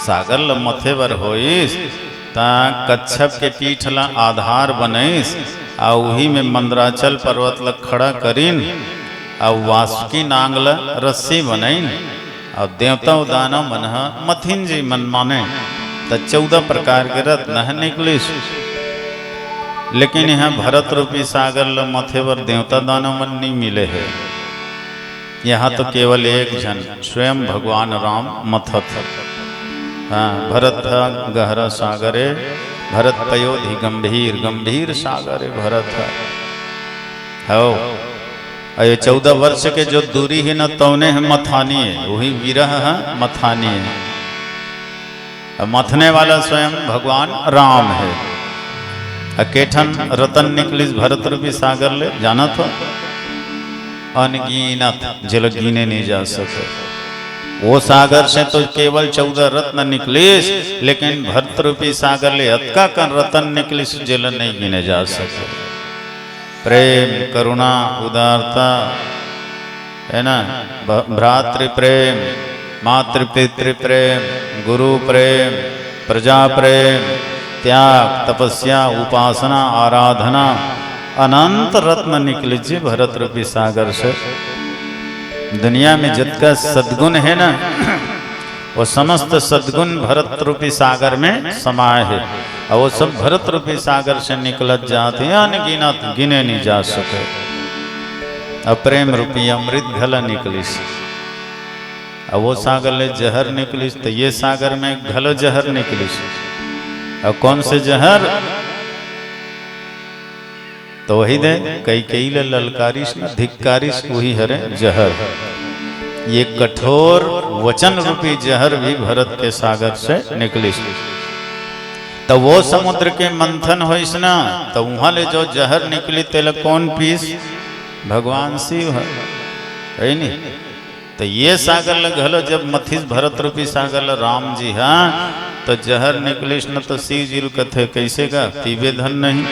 सागर ल मथे बर होइस ता कच्छप के पीठ ला आधार बनइस आ वही में मंदराचल पर्वत ल खड़ा करीन आ वासुकी नांग ल रस्सी बनाइन और देवता दानव मन मथिन जी मन माने। तो 14 प्रकार के रत्न है निकलिस। लेकिन यहाँ भरत रूपी सागर ल मथे पर देवता दानव मन नहीं मिले है। यहाँ तो केवल एक जन स्वयं भगवान राम मथत। हाँ, भरत गहरा सागर है, भरत पयोधि गंभीर, गंभीर सागर है भरत है। ये 14 वर्ष के जो दूरी है न तौने है मथानी है, वही विरह है मथानी है। मथने वाला स्वयं भगवान राम है। अकेठन रतन निकलिस भरत रूपी सागर ले, जाना तो अनगिनत जल गिने नहीं जा सके। वो सागर से तो केवल 14 रत्न निकलिस, लेकिन भरत रूपी सागर ले अतका कर रतन निकलिस जल नहीं गिने जा सके। प्रेम, करुणा, उदारता है ना, भ्रातृ प्रेम, मातृ पितृ प्रेम, गुरु प्रेम, प्रजा प्रेम, त्याग, तपस्या, उपासना, आराधना, अनंत रत्न निकले जी भरत रूपी सागर से। दुनिया में जितना सद्गुण है ना, वो समस्त सद्गुण भरत रूपी सागर में समाये है, और वो सब भरत रूपी सागर से निकलत जाते हैं, अनगिनत गिने नहीं जा सके। अप्रेम रूपी अमृत घला निकलिस, अब वो सागर ले जहर निकलिस, तो ये सागर में घलो जहर निकलिस। और कौन से जहर? तो वही दे कई ललकारिश न धिक्कारिश, वही हरे जहर। ये कठोर वचन रूपी जहर भी भरत के सागर से निकलिस। तो वो समुद्र के मंथन होइस ना, तो वहां ले जो जहर निकली तेल कौन पीस? भगवान शिव है नहीं। तो ये सागर ल घलो जब मथिस भरत रूपी सागर ल राम जी, हाँ तो जहर निकलिस न, तो शिव जी कथे कैसे का पीबे धन नहीं।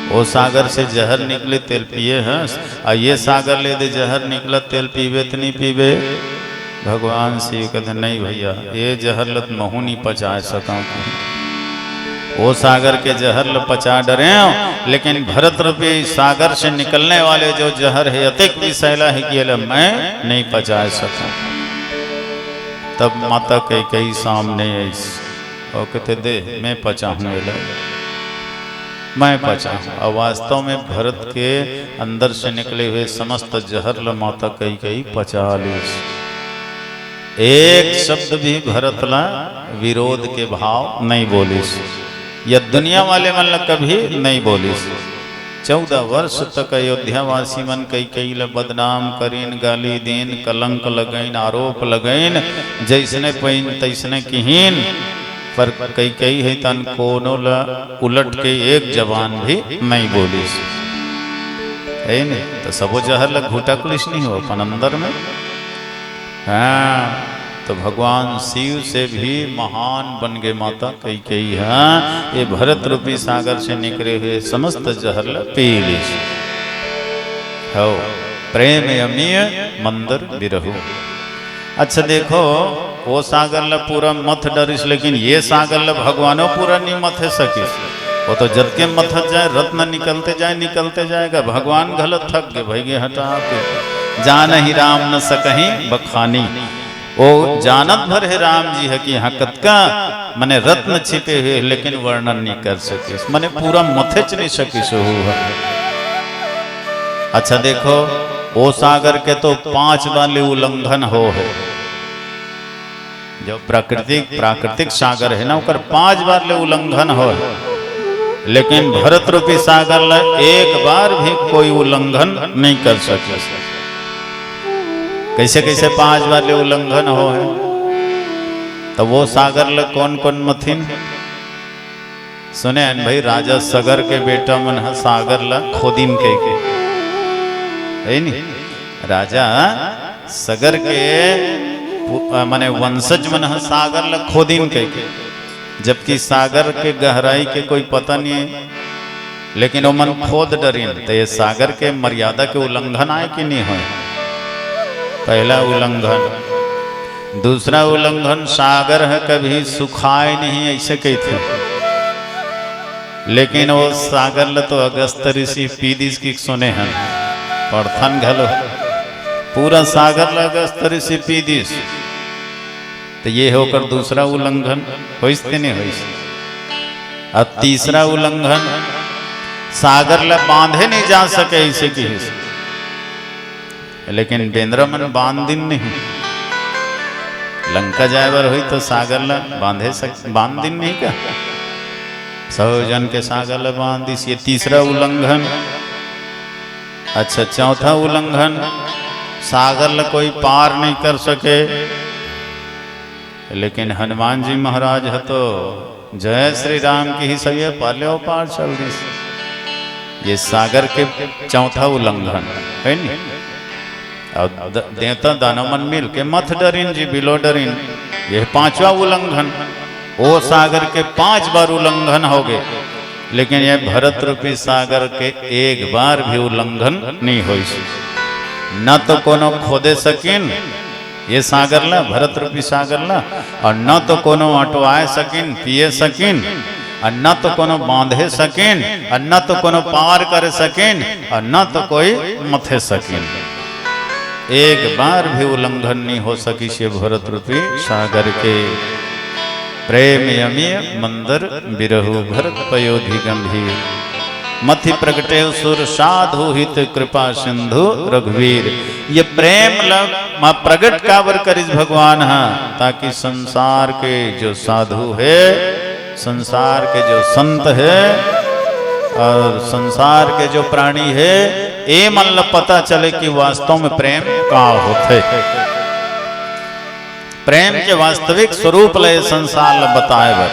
वो सागर से जहर निकले तेल पिए हंस, और ये सागर ले दे जहर निकला तेल पीबे तो नहीं पीबे। भगवान शिव कहते नहीं भैया, ये जहर लत महू नहीं पचा सका। वो सागर के जहर ल पचा डरे हो, लेकिन भरत रूपी सागर से निकलने वाले जो जहर है अतिक विषैला है कि मैं नहीं पचा सका। तब माता कई सामने और कहते दे मैं पचाऊंगा, मैं पचा। और वास्तव में भरत के अंदर से निकले हुए समस्त जहर ल माता कई पचा ली। एक शब्द भी भरत ला विरोध के भाव नहीं बोलिस, या दुनिया वाले मन ल कभी नहीं बोलिस। 14 वर्ष तक अयोध्यावासी मन कई ल बदनाम करीन, गाली दीन, कलंक लगैन, आरोप लगैन, जैसने पैन तैसने किहीन। पर कई है तन कोनो ला उलट के एक जवान भी नहीं बोलिस, है नहीं। तो सबो जहर ल घुटा कुलिस नहीं हो अपन अंदर में। हाँ, तो भगवान शिव से भी महान बन गए माता कई। हाँ, ये भरत रूपी सागर से निकले हुए समस्त जहर ल पी लीस। हो प्रेम अमीय मंदर बिरहु। अच्छा देखो, वो सागर ल पूरा मथ डरिस, लेकिन ये सागर ल भगवानो पूरा नहीं मथे सकिस। वो तो जब के मथत जाए रत्न निकलते जाएगा। भगवान गलत थक गए, भैगे हटा के जान ही राम न सकहीं बखानी। वो जानत भर है राम जी है कि हकत का मने रत्न छिपे हुए, लेकिन वर्णन नहीं कर सके, मने पूरा मथेच नहीं सकिस। अच्छा देखो, वो सागर के तो 5 वाले उल्लंघन हो है। जो प्राकृतिक सागर है ना, उकर 5 बार ले उल्लंघन हो, लेकिन भरत रूपी सागर ले एक बार भी कोई उल्लंघन नहीं कर सके। कैसे 5 बार ले उल्लंघन हो है? तो वो सागर ले कौन मथिन सुने भाई? राजा सगर के बेटा मन सागर ला खोदिन के है नहीं। राजा सगर के माने वंशज मन सागर ल खोदिन के, जबकि सागर के गहराई के कोई पता नहीं है, लेकिन वो मन खोद डरिन। तो ये सागर के मर्यादा के उल्लंघन आए कि नहीं हो? पहला उल्लंघन। दूसरा उल्लंघन, सागर है कभी सुखाए नहीं, ऐसे कही थे। लेकिन वो सागर ल तो अगस्त ऋषि पीदिस की सुने हैं, पढ़थन घलो पूरा सागर ल अगस्त ऋषि पीदिस। तो ये होकर दूसरा उल्लंघन होइस नहीं होइस। अब तीसरा उल्लंघन, सागर ल बांधे नहीं जा सके ऐसे की, लेकिन बेंद्र मन बांध दिन नहीं। लंका जाए बर हुई तो सागर ल बांध दिन नहीं का, 100 जन के सागर ल बांध दिस। ये तीसरा उल्लंघन। अच्छा, चौथा उल्लंघन, सागर ल कोई पार नहीं कर सके, लेकिन हनुमान जी महाराज है तो जय श्री राम की ही सही पाले पार चल दी। ये सागर के चौथा उल्लंघन है नी। और देवता दानव मन मिल के मत डरिन जी बिलो डरिन, ये पांचवा उल्लंघन। वो सागर के 5 बार उल्लंघन हो गए, लेकिन ये भरत रूपी सागर के एक बार भी उल्लंघन नहीं हो। न तो कोनो खोदे सकिन ये सागर ला, भरत रूपी सागर ला, और न तो कोनो अटवाए सकिन पिए सकिन, और न तो कोनो बांधे सकिन, और न तो कोनो पार कर सकिन, और न तो कोई मथे सकिन। एक बार भी उल्लंघन नहीं हो सकी से भरत रूपी सागर के। प्रेम यमीय मंदर बिरहु भरत पयोधि गंभीर, मथि प्रगटे सुर साधु हित कृपा सिंधु रघुवीर। ये प्रेम प्रगट कावर करिस भगवान है, ताकि संसार के जो साधु है, संसार के जो संत है, और संसार के जो प्राणी है, ये मन पता चले कि वास्तव में प्रेम का होते। प्रेम के वास्तविक स्वरूप ले संसार ल बताए बर।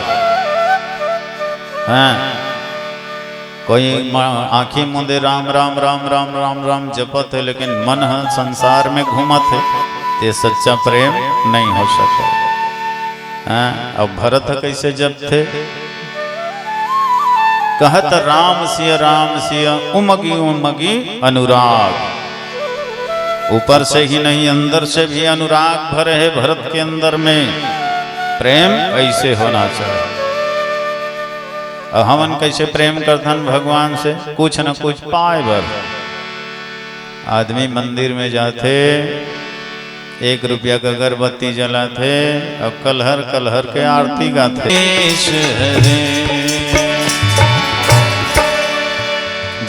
हाँ, कोई आंखी मुंदे राम राम राम राम राम राम जपत है, लेकिन मन है संसार में घूमत है, ये सच्चा प्रेम नहीं हो सकता। हाँ, अब भरत कैसे जपते? कहत राम सिया उमगी उमगी अनुराग। ऊपर से ही नहीं अंदर से भी अनुराग भरे है भरत के अंदर में। प्रेम ऐसे होना चाहिए। और हमन कैसे प्रेम करथन भगवान से? कुछ न कुछ पाए बर। आदमी मंदिर में जाते, 1 रुपया का अगरबत्ती जलाते, और कलहर कलहर के आरती गाते।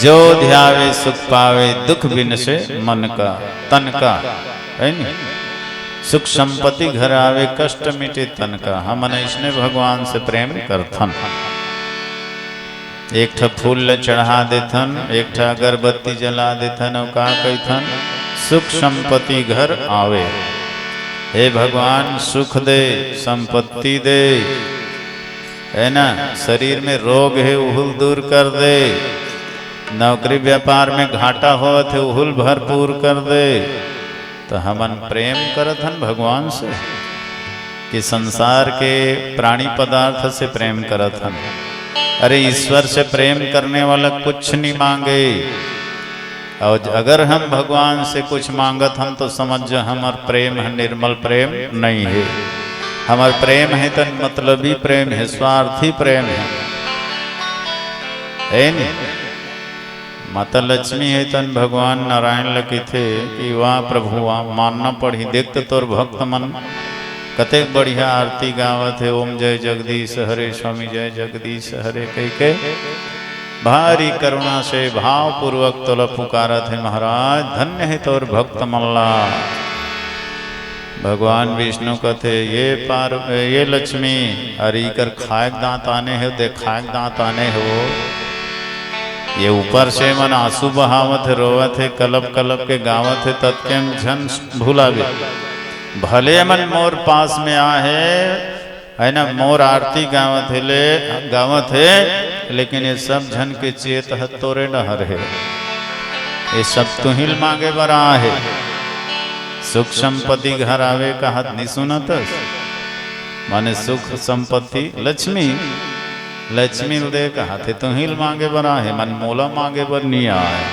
जो ध्यावे सुख पावे, दुख बिन से मन का तन का, है नी। सुख संपत्ति घर आवे, कष्ट मिटे तन का। हमन इसने भगवान से प्रेम करथन। एक ठा फूल चढ़ा देथन, एक ठा अगरबत्ती जला देथन, और का कहथन? सुख संपत्ति घर आवे। हे भगवान सुख दे, संपत्ति दे, है ना। शरीर में रोग है उहुल दूर कर दे, नौकरी व्यापार में घाटा हो थे उहुल भरपूर कर दे। तो हमन प्रेम करत हन भगवान से कि संसार के प्राणी पदार्थ से प्रेम करत हन। अरे ईश्वर से प्रेम करने वाला कुछ नहीं मांगे, और अगर हम भगवान से कुछ मांगत हम तो समझ हमार प्रेम है निर्मल प्रेम नहीं है। हमार प्रेम है तो मतलबी प्रेम है, स्वार्थी प्रेम है नहीं। माता लक्ष्मी है तन भगवान नारायण लकी थे कि वाह प्रभु वाह मानना पड़ी। देखते तोर भक्त मन कतेक बढ़िया आरती गावत है। ओम जय जगदीश हरे, स्वामी जय जगदीश हरे कह के भारी करुणा से भाव पूर्वक तोला पुकारत है। महाराज धन्य है तोर भक्त मल्ला। भगवान विष्णु कहते ये लक्ष्मी अरे कर खाएक दांत आने हो, देखाएक दांत आने हो। ये ऊपर से मन आंसू बहावत है, रोवत है, कलब कलब के गावत है, तत्केम झन भूलावे। भले मन मोर पास में आ है ना, मोर आरती गावत है, लेकिन ये सब झन के चेत है तोरे नहर है। ये सब तू ही मांगे बरा है। सुख संपत्ति घर आवे का हाथ नहीं सुनत, माने सुख संपत्ति लक्ष्मी हृदय का हाथे तो हिल मांगे बना है, मन मोला मांगे बर नहीं आए।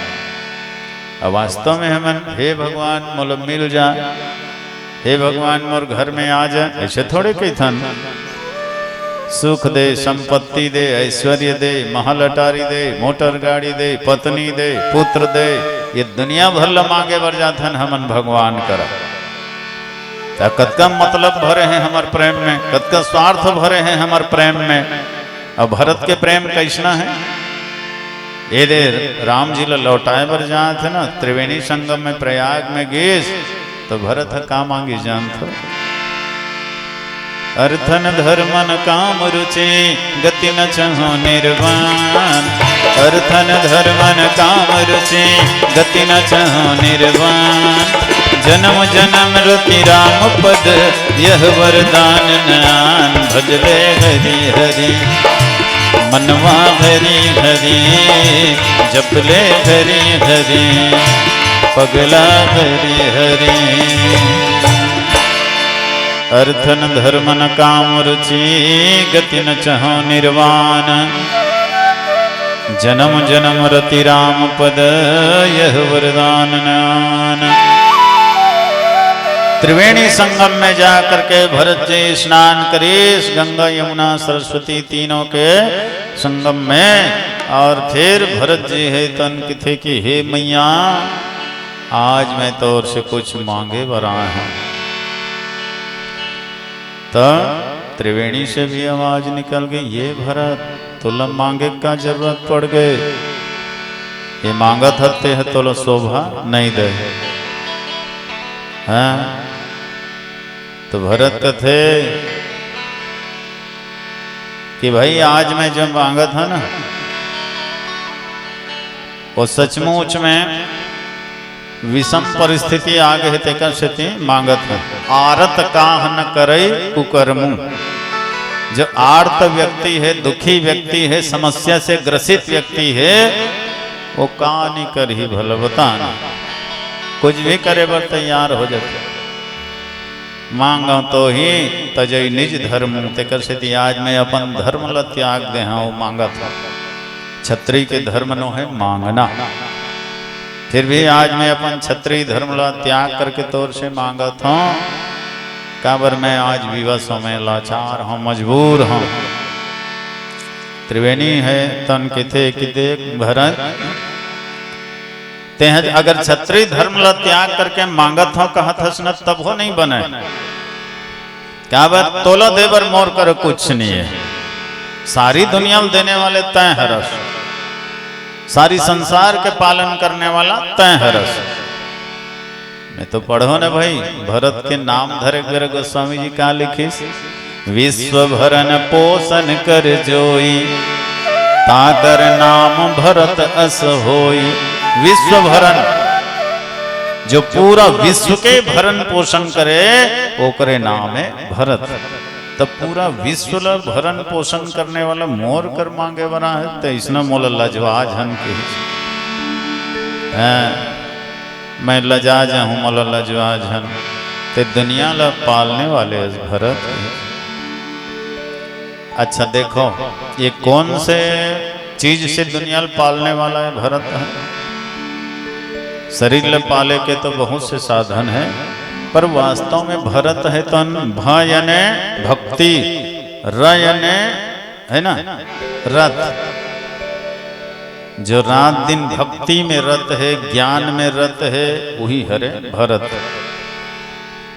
अब वास्तव में हमन हे भगवान मोला मिल जा, हे भगवान मोर घर में आ जा, ऐसे थोड़े कहथन। सुख दे, संपत्ति दे, ऐश्वर्य दे, महल अटारी दे, मोटर गाड़ी दे, पत्नी दे, पुत्र दे, ये दुनिया भर ल मांगे बर जाथन हमन भगवान करा। कतका मतलब भरे हैं हमार प्रेम में, कतका स्वार्थ भरे हैं हमार प्रेम में। अब भरत के प्रेम कैसना है? ये दे राम जी लौटाए बर जात है ना, त्रिवेणी संगम में प्रयाग में गेस तो भरत है का मांगी जानत। अर्थन धर्मन काम रुचि गति न चहो निर्वाण। अर्थन धर्मन काम रुचि गति न चहो निर्वाण। जन्म जन्म रति राम पद यह वरदान नयान भजले हरि हरि मनवा हरि हरि जपले हरि हरि पगला हरि हरि अर्थन धर्मन काम रुचि गति न चहो निर्वाण जन्म जन्म रति राम पद यह वरदान नयान। त्रिवेणी संगम में जा करके भरत जी स्नान करे इस गंगा यमुना सरस्वती तीनों के संगम में। और फिर भरत जी है तन थे कि हे मैया आज मैं तो और से कुछ मांगे बरा हूं। तो त्रिवेणी से भी आवाज निकल गई, ये भरत तुला मांगे का जरूरत पड़ गए, ये मांगा थते है तुला शोभा नहीं दे। हाँ तो भरत कथे कि भाई आज मैं जो मांगा था ना वो सचमुच में विषम परिस्थिति आ गई तेकर से मांगत है। आरत काह न करे कुकर्मु, जो आर्त व्यक्ति है, दुखी व्यक्ति है, समस्या से ग्रसित व्यक्ति है, वो का नहीं कर ही भला बताना, कुछ भी करे बर तैयार हो जाते। मांगा तो ही तजई निज धर्म तेकर से आज मैं अपन धर्म ल त्याग दे। हाँ वो मांगा था, क्षत्रिय के धर्म नो है मांगना, फिर भी आज मैं अपन क्षत्रिय धर्म ला त्याग करके तौर से मांगा था। काबर मैं आज विवश हूं, मैं लाचार हूं, मजबूर हूं। त्रिवेणी है तन के थे कि देख भरत ते अगर क्षत्रिय धर्म ला त्याग करके मांगत हो कहत हस न तब हो नहीं बने। काबर तोला देवर मोर कर कुछ नहीं है, सारी दुनिया में देने वाले तय हरस, सारी संसार के पालन करने वाला तय हरस। मैं तो पढ़ो ना भाई, भरत के नाम धरे मेरे गोस्वामी जी का लिखिस, विश्व भरन पोषण कर जोई ताकर नाम भरत अस होई। विश्व भरन, जो पूरा विश्व के भरण पोषण करे वो करे नाम है भरत। तब पूरा विश्व ला भरण पोषण करने वाला मोर कर मांगे बना है, तो इसने मोल लजवाज हन के मैं लजाज हूँ, मोल लजवाज हन ते दुनिया ला पालने वाले भरत। अच्छा देखो ये कौन से चीज से दुनिया पालने वाला है भरत है। शरीर ले पाले के तो बहुत से साधन है, पर वास्तव में भरत है तन भ याने भक्ति, र याने है ना रत, जो रात दिन भक्ति में रत है, ज्ञान में रत है, वही हरे भरत।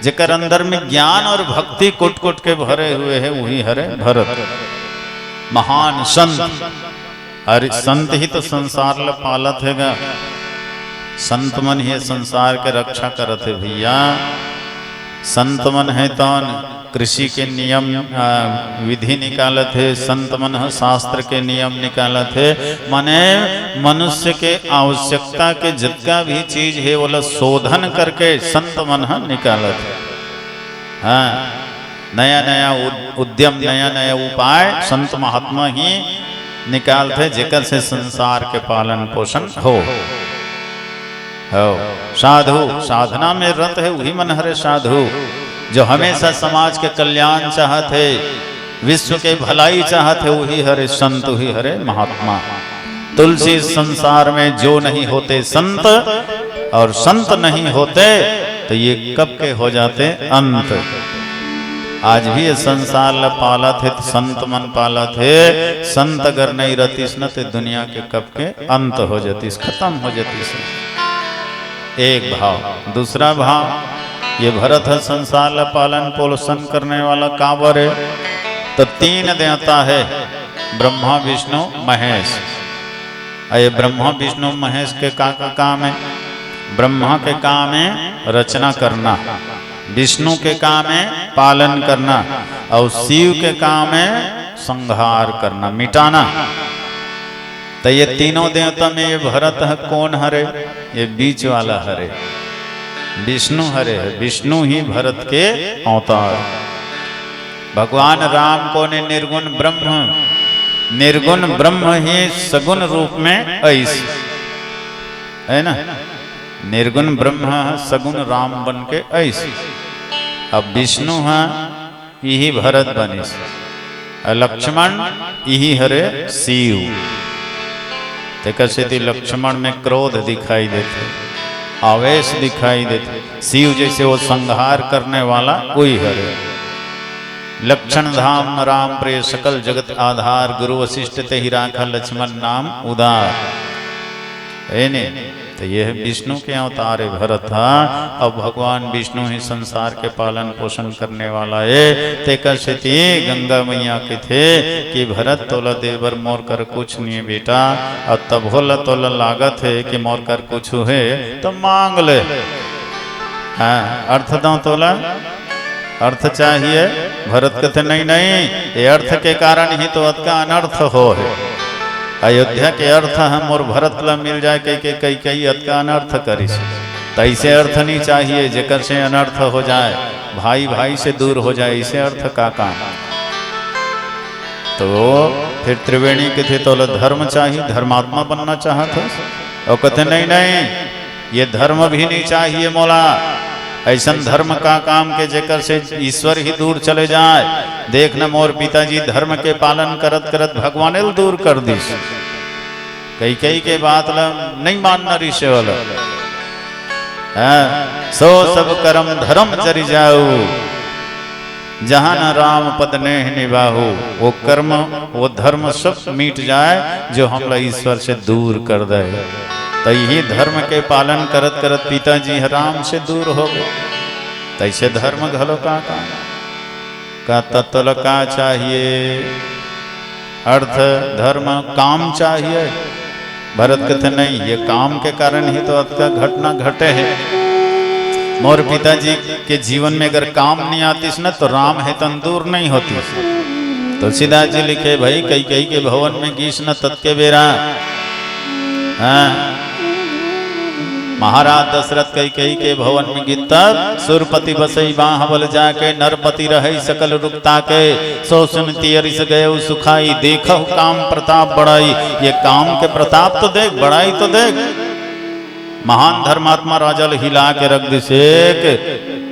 जेकर अंदर में ज्ञान और भक्ति कुट कुट के भरे हुए है वही हरे भरत। महान संत, अरे संत ही तो संसार ला पालत हैगा, संत मन ही संसार के रक्षा करत है भैया। संत मन है तो कृषि के नियम विधि निकालत है, संत मन है शास्त्र के नियम निकालत है, माने मनुष्य के आवश्यकता के जितना भी चीज है वो शोधन करके संत मन है निकालत है। हाँ नया नया उद्यम, नया नया उपाय संत महात्मा ही निकालते जेकर से संसार के पालन पोषण हो। साधु साधना में रत है वही मन हरे साधु, जो हमेशा समाज के कल्याण चाहत है, विश्व के भलाई चाहत है, वही हरे संत, वही हरे महात्मा। तुलसी संसार में जो नहीं होते संत, और संत नहीं होते तो ये कब के हो जाते अंत। आज भी ये संसार ला पाला थे तो संत मन पाला थे, संत अगर नहीं रहतीस न तो दुनिया के कब के अंत हो जातीस, खत्म हो जातीस। एक भाव। दूसरा भाव ये भरत है संसार ला पालन पोषण करने वाला काबर है, तो तीन देवता है ब्रह्मा विष्णु महेश। ये ब्रह्मा विष्णु महेश के का काम है? ब्रह्मा के काम है रचना करना, विष्णु के काम है पालन करना, और शिव के काम है संहार करना, मिटाना। तो ये तीनों देवता में ये भरत है कौन हरे? ये बीच वाला हरे। विष्णु हरे है, विष्णु ही भरत के अवतार। भगवान राम को ने निर्गुण ब्रह्म ही सगुण रूप में ऐसे है ना, निर्गुण ब्रह्म सगुण राम बन के ऐसे। अब विष्णु है यही भरत बने, लक्ष्मण यही हरे शिव। कैसे लक्ष्मण में क्रोध दिखाई देते, आवेश दिखाई देते, शिव जैसे वो संहार करने वाला कोई हरे। लक्षण धाम राम प्रिय सकल जगत आधार, गुरु वशिष्ठ ते ही राखा लक्ष्मण नाम उदार। है ने, तो यह विष्णु के अवतार है भरत। अब भगवान विष्णु ही संसार के पालन पोषण करने वाला है। ते कैसे गंगा मैया के थे कि भरत तोला देवर मोर कर कुछ नहीं है बेटा, और तब होला तोला लागत है कि मोर कर कुछ है तो मांग ले। हाँ, अर्थ दो तोला, अर्थ चाहिए। भरत कहते नहीं नहीं, ये अर्थ के कारण ही तो अत का अनर्थ हो है। अयोध्या के अर्थ हम और भरत ला मिल जाए कई अत का अनर्थ करी, तो ऐसे अर्थ नहीं चाहिए जेकर से अनर्थ हो जाए, भाई भाई से दूर हो जाए, इसे अर्थ का काम। तो फिर त्रिवेणी के थे तो धर्म चाहिए, धर्मात्मा बनना चाहता, और कहते नहीं नहीं ये धर्म भी नहीं चाहिए मोला, ऐसा धर्म का काम के जेकर से ईश्वर ही दूर चले जाए। देखना मोर पिताजी धर्म के पालन करत करत भगवान दूर कर दी, कई के बात ला नहीं मानना ऋषि वाला। सो सब कर्म धर्म चरि जाऊ, जहां न राम पद ने निभाहू। वो कर्म वो धर्म सब मिट जाए जो हमला ईश्वर से दूर कर दे। तो यही धर्म के पालन करत करत पिताजी राम से दूर हो गए। तैसे धर्म घलो का तत्व का चाहिए, अर्थ धर्म काम चाहिए। भरत कहते नहीं, ये काम के कारण ही तो का घटना घटे है। मोर पिताजी के जीवन में अगर काम नहीं आती न तो राम है तंदूर नहीं होती। तुलसीदास जी लिखे भाई कई के भवन में गीस न तत्के बेरा। हाँ, महाराज दशरथ कई के भवन में गीत सुरपति बसई बाहबल जाके, नरपति रहे सकल रुकता के, सो सुनती अरिस गए सुखाई, देखो काम प्रताप बढ़ाई। ये काम के प्रताप तो देख, बढ़ाई तो देख। महान धर्मात्मा राजा हिला के रख दिसे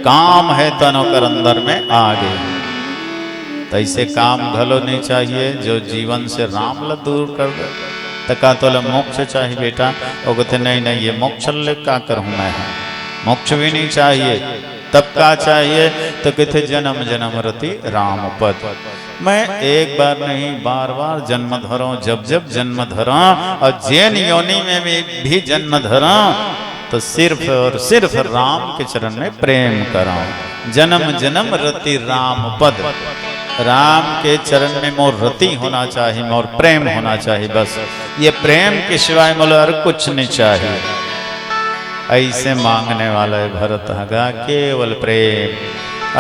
काम है तनो कर अंदर में आगे। तैसे काम घलो नहीं चाहिए जो जीवन से राम ला दूर कर दे। तका तो मोक्ष चाहिए बेटा, वो कहते नहीं नहीं ये मोक्ष ले का करूँ मैं, मोक्ष भी नहीं चाहिए। तब का चाहिए तो कहते जन्म जन्म रति राम पद। मैं एक बार नहीं बार बार जन्म धरो, जब जब जन्म धरा और जैन योनि में भी जन्म धरा तो सिर्फ और सिर्फ राम के चरण में प्रेम करा। जन्म जन्म रति राम पद, राम के चरण में मोर रति होना चाहिए, मोर प्रेम होना चाहिए। बस ये प्रेम के सिवाय मोला और कुछ नहीं चाहिए। ऐसे मांगने वाला है भरत हगा केवल प्रेम।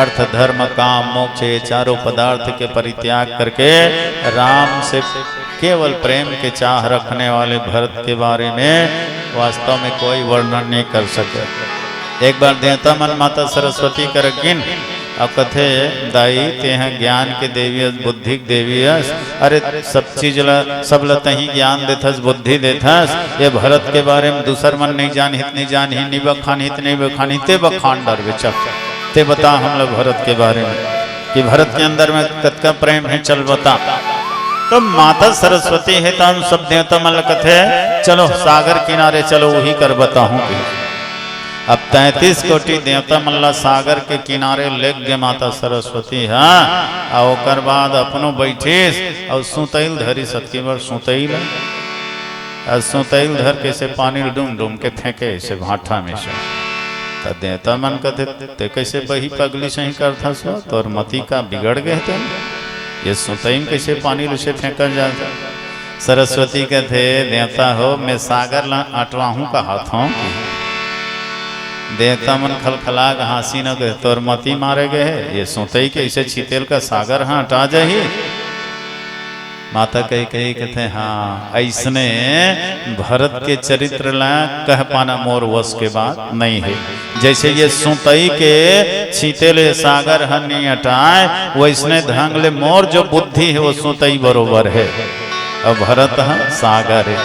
अर्थ धर्म काम मोक्ष ये चारों पदार्थ के परित्याग करके राम से केवल प्रेम के चाह रखने वाले भरत के बारे में वास्तव में कोई वर्णन नहीं कर सके। एक बार देवता मन माता सरस्वती कर गिन अब कथे दाई ते हैं ज्ञान के देवी बुद्धि देवी। अरे सब चीज सब लतही ज्ञान देथस बुद्धि देथस। ये भरत के बारे में दूसर मन नहीं जान हित नहीं जान ही नहीं बखान हित नहीं बखान ते बखान डर विचक ते बता हम लोग भरत के बारे में कि भरत के अंदर में कतका प्रेम है चल बता। तो माता सरस्वती है तो हम सब देवता मन कथे चलो सागर किनारे चलो वही कर बताऊं। अब 33 कोटि देवता मल्ला सागर के किनारे लेग गे माता सरस्वती। हाँ और बाद अपनो बैठीस और सुतैल धरी सतकी बार सुतैल सुतैल धर के से पानी डूम डूम के फेंके से भाठा में से। तो देवता मन कहते ते कैसे बही पगली सही करता सो तोर मती का बिगड़ गए थे ये सुतैल कैसे पानी से फेंका जाता। सरस्वती कहते देवता हो मैं सागर ला अटवाहू का हाथ हूँ। देवता मन खलखला हंसी न गए तोर मती मारे गए ये सोतई के इसे छीतेल का सागर हाँ हटा जाही। माता कही कहते हाँ ऐसने भरत के चरित्र ला कह पाना मोर वश के बात नहीं है। जैसे ये सुतई के छीते ले सागर हनी हटाए वैसने ढंग ले मोर जो बुद्धि है वो सुतई बरोबर है। अब भरत सागर है।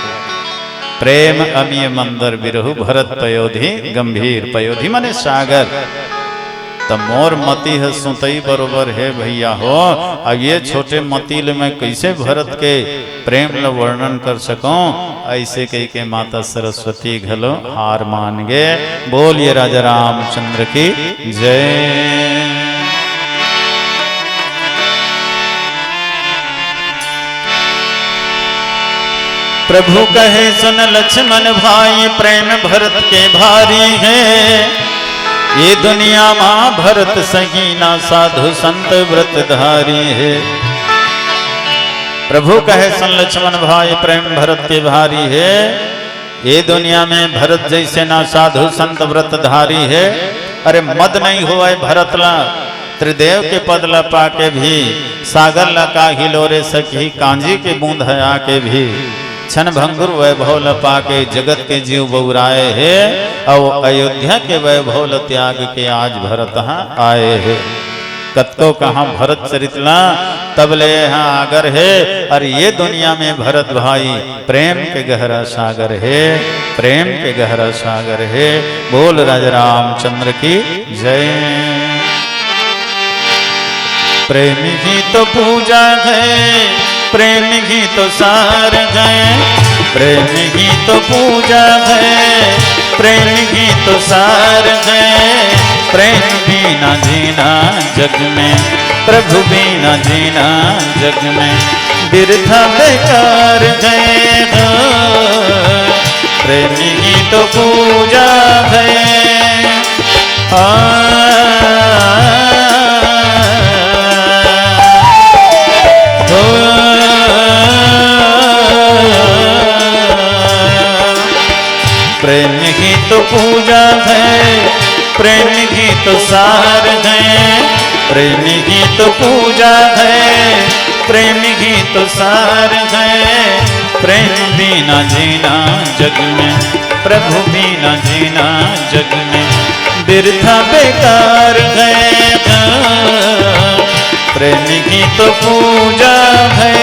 प्रेम अमीय मंदर बिरहु भरत पयोधि गंभीर। पयोधि माने सागर। तब मोर मती है सुतई बरोबर है भैया हो। अब ये छोटे मतील में कैसे भरत के प्रेम ल वर्णन कर सकूं। ऐसे कही के माता सरस्वती घलो हार मान गे। बोलिए राजा रामचंद्र की जय। प्रभु कहे सुन लक्ष्मण भाई प्रेम भरत के भारी है। ये दुनिया माँ भरत सहीना साधु संत व्रतधारी है। प्रभु कहे सुन लक्ष्मण भाई प्रेम भरत के भारी है। ये दुनिया में भरत जैसे ना साधु संत व्रतधारी है। अरे मद नहीं हुआ भरत ला त्रिदेव के पद ला पाके भी सागर ला का हिलोरे सखी कांजी के बूंद है आके भी क्षण भंगुर वैभव ल पाके जगत के जीव बउराए है। और अयोध्या के वैभव ल त्याग के आज भरत आए है। कत्तो कहाँ भरत चरितला तबले यहाँ आगर है। और ये दुनिया में भरत भाई प्रेम के गहरा सागर है। प्रेम के गहरा सागर है। बोल राजा रामचंद्र की जय। प्रेम ही तो पूजा है। प्रेम ही तो सार है। प्रेम ही तो पूजा है। प्रेम ही तो सार है। प्रेम बिना जीना जग में प्रभु बिना जीना जग में बिरथा बेकार है। प्रेम ही तो पूजा है। प्रेम ही तो पूजा है। प्रेम ही तो सार है। प्रेम ही तो पूजा है। प्रेम ही तो सार है। प्रेम बिना जीना जग में प्रभु बिना जीना जग में बिरथा बेकार है। प्रेम ही तो पूजा है।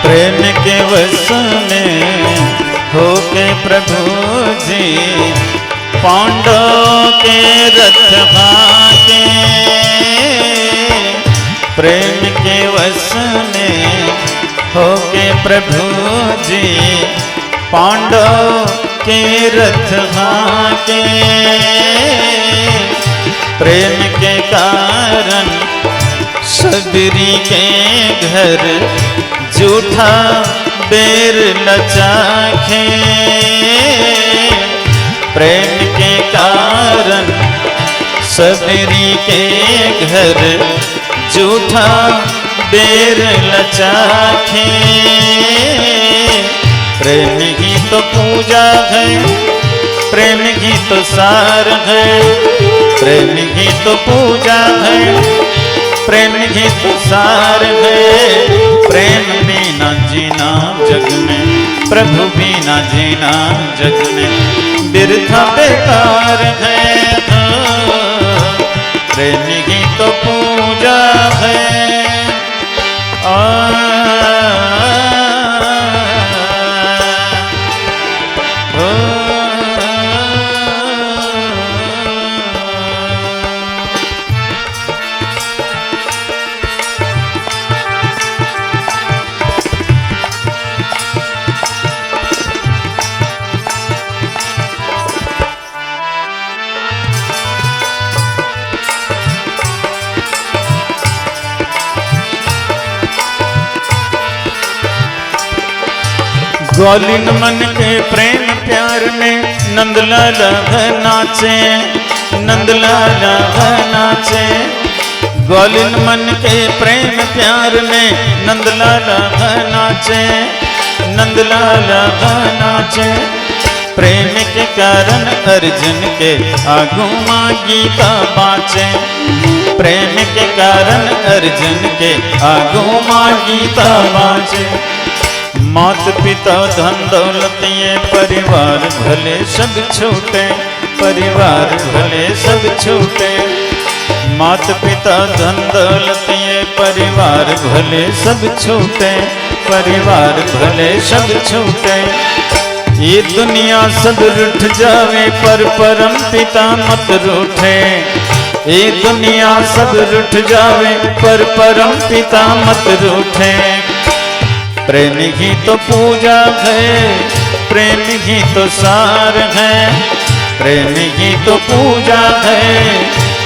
प्रेम के वश में होके प्रभु जी पांडवों के रथ भागे। प्रेम के वश में होके प्रभु जी पांडवों के रथ भागे। प्रेम के कारण सबरी के घर झूठा बेर लचाखे। प्रेम के कारण सबरी के घर झूठा बेर लचाखे। प्रेम ही तो पूजा है। प्रेम ही तो सार है। प्रेम ही तो पूजा है। प्रेम ही तो सार है। प्रेम बिना जीना जग में प्रभु बिना जीना जग में बिरथा बेकार है। प्रेम ही तो पूजा है। ग्वालिन मन के प्रेम प्यार में नंदलाल नाचे, नंदलाल नाचे। ग्वालिन मन के प्रेम प्यार में नंदलाल नाचे, नंदलाल नाचे। प्रेम के कारण अर्जुन के आगू माँ गीता बाँचे, प्रेम के कारण अर्जुन के आगू माँ गीता बाँचे। मात पिता धन दौलत ये परिवार भले सब छूटे, परिवार भले सब छूटे। मात पिता धन दौलत ये परिवार भले सब छूटे, परिवार भले सब छूटे। ये दुनिया सब रूठ जावे पर परम पिता मत रूठे, ये दुनिया सब रूठ जावे पर परम पिता मत रूठे। प्रेम ही तो पूजा है, प्रेम ही तो सार है, प्रेम ही तो पूजा है,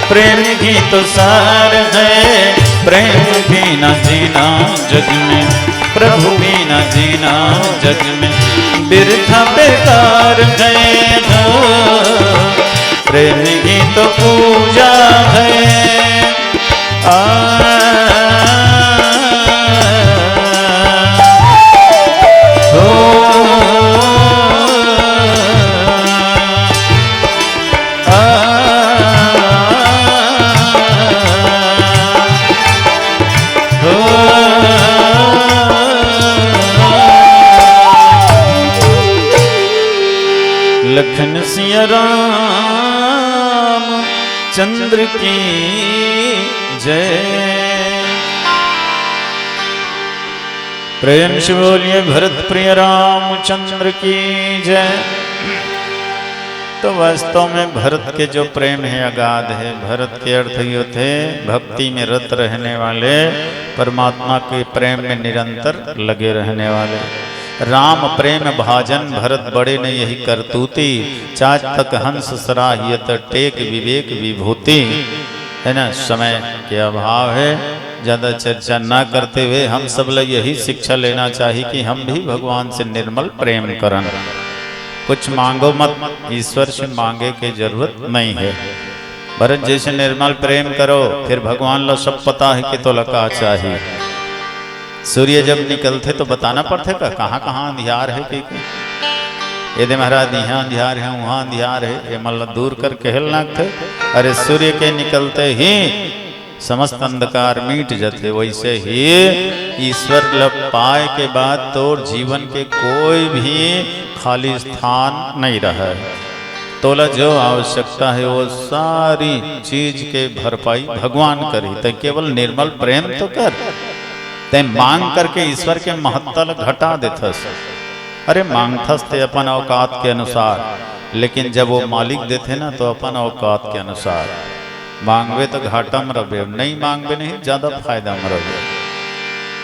प्रेम ही तो सार है। प्रेम बिना जीना जग में, प्रभु बिना जीना जग में बिरथा बेकार है। प्रेम ही तो पूजा है। लखन सिया राम चंद्र की जय। प्रेम से बोलिए भरत प्रिय रामचंद्र की जय। तो वास्तव में भरत के जो प्रेम है अगाध है। भरत के अर्थ ये थे भक्ति में रत रहने वाले, परमात्मा के प्रेम में निरंतर लगे रहने वाले। राम प्रेम भाजन भरत बड़े ने यही करतूती, चाच तक हंस सराहियत टेक विवेक विभूति। है ना, समय के अभाव है, ज़्यादा चर्चा ना करते हुए हम सब लोग यही शिक्षा लेना चाहिए कि हम भी भगवान से निर्मल प्रेम करन। कुछ मांगो मत, ईश्वर से मांगे की जरूरत नहीं है। भरत जैसे निर्मल प्रेम करो, फिर भगवान लो सब पता है कि तो लका चाहिए। सूर्य जब निकलते तो बताना पड़ते का कहाँ कहाँ अंधियार है कि यदि महाराज यहाँ अंधियार है वहाँ अंधियार है, ये मतलब दूर कर कहलना थे। अरे सूर्य के निकलते ही समस्त अंधकार मिट जाते। वैसे ही ईश्वर लग पाए के बाद तो जीवन के कोई भी खाली स्थान नहीं रहा है। तोला जो आवश्यकता है वो सारी चीज के भरपाई भगवान करी। तो केवल निर्मल प्रेम तो कर, ते मांग करके ईश्वर के महत्व घटा देथस। अरे मांगथस ते अपन औकात के अनुसार, लेकिन जब वो मालिक देते ना तो अपन औकात के अनुसार। मांगवे तो घाटा में रहे, नहीं मांगवे नहीं ज्यादा फायदा में रहे।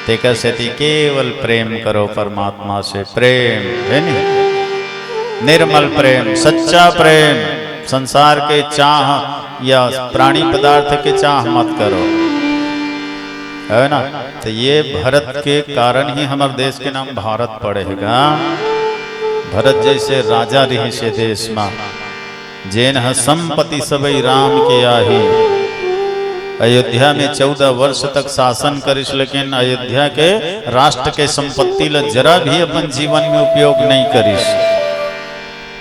ते कैसे केवल प्रेम करो परमात्मा से। प्रेम है नहीं, निर्मल प्रेम, सच्चा प्रेम। संसार के चाह या प्राणी पदार्थ के चाह मत करो, है ना। तो ये भरत के कारण ही हमारे देश के नाम भारत पड़ेगा। भरत जैसे राजा रही से देश में, जेन संपत्ति सबई राम के आही। अयोध्या में 14 वर्ष तक शासन करिस, लेकिन अयोध्या के राष्ट्र के संपत्ति ल जरा भी अपन जीवन में उपयोग नहीं करिस।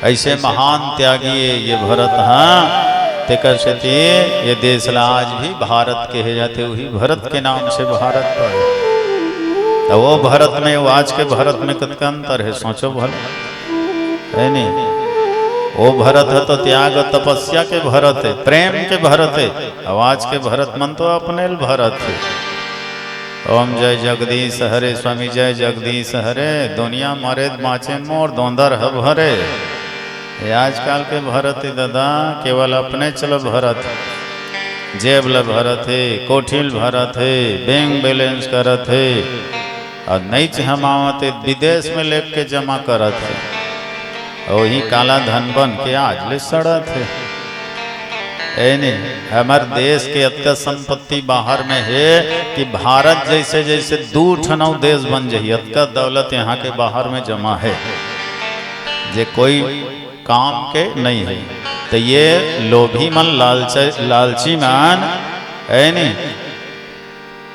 ऐसे महान त्यागी ये भरत। हाँ, ये देश आज भी भारत कहे जाते, वही भरत के नाम से भारत पड़े। तो वो भरत में, वो आज के भरत में कितना अंतर है, सोचो भला, है नहीं। वो भरत है तो त्याग तपस्या के भरत है, प्रेम के भरत है। आज के भरत मन तो अपने भरत है। ओम जय जगदीश हरे, स्वामी जय जगदीश हरे। दुनिया मरे माचे मोर दोंदर है भरे। ये आजकल के भरत दादा केवल अपने चलो भरत, जेब ल भरत है, कोठिल भरत है, बैंक बैलेंस करत है, और नहीं चमावते विदेश में लेके जमा करत है। वही काला धन बन के आज ले सड़त है। हमारे देश के अत्य संपत्ति बाहर में है कि भारत जैसे जैसे 2 ठनौ देश बन जाइए, अत्य दौलत यहाँ के बाहर में जमा है, जे कोई काम के नहीं है। तो ये लोभी मन, लालची मन है नहीं,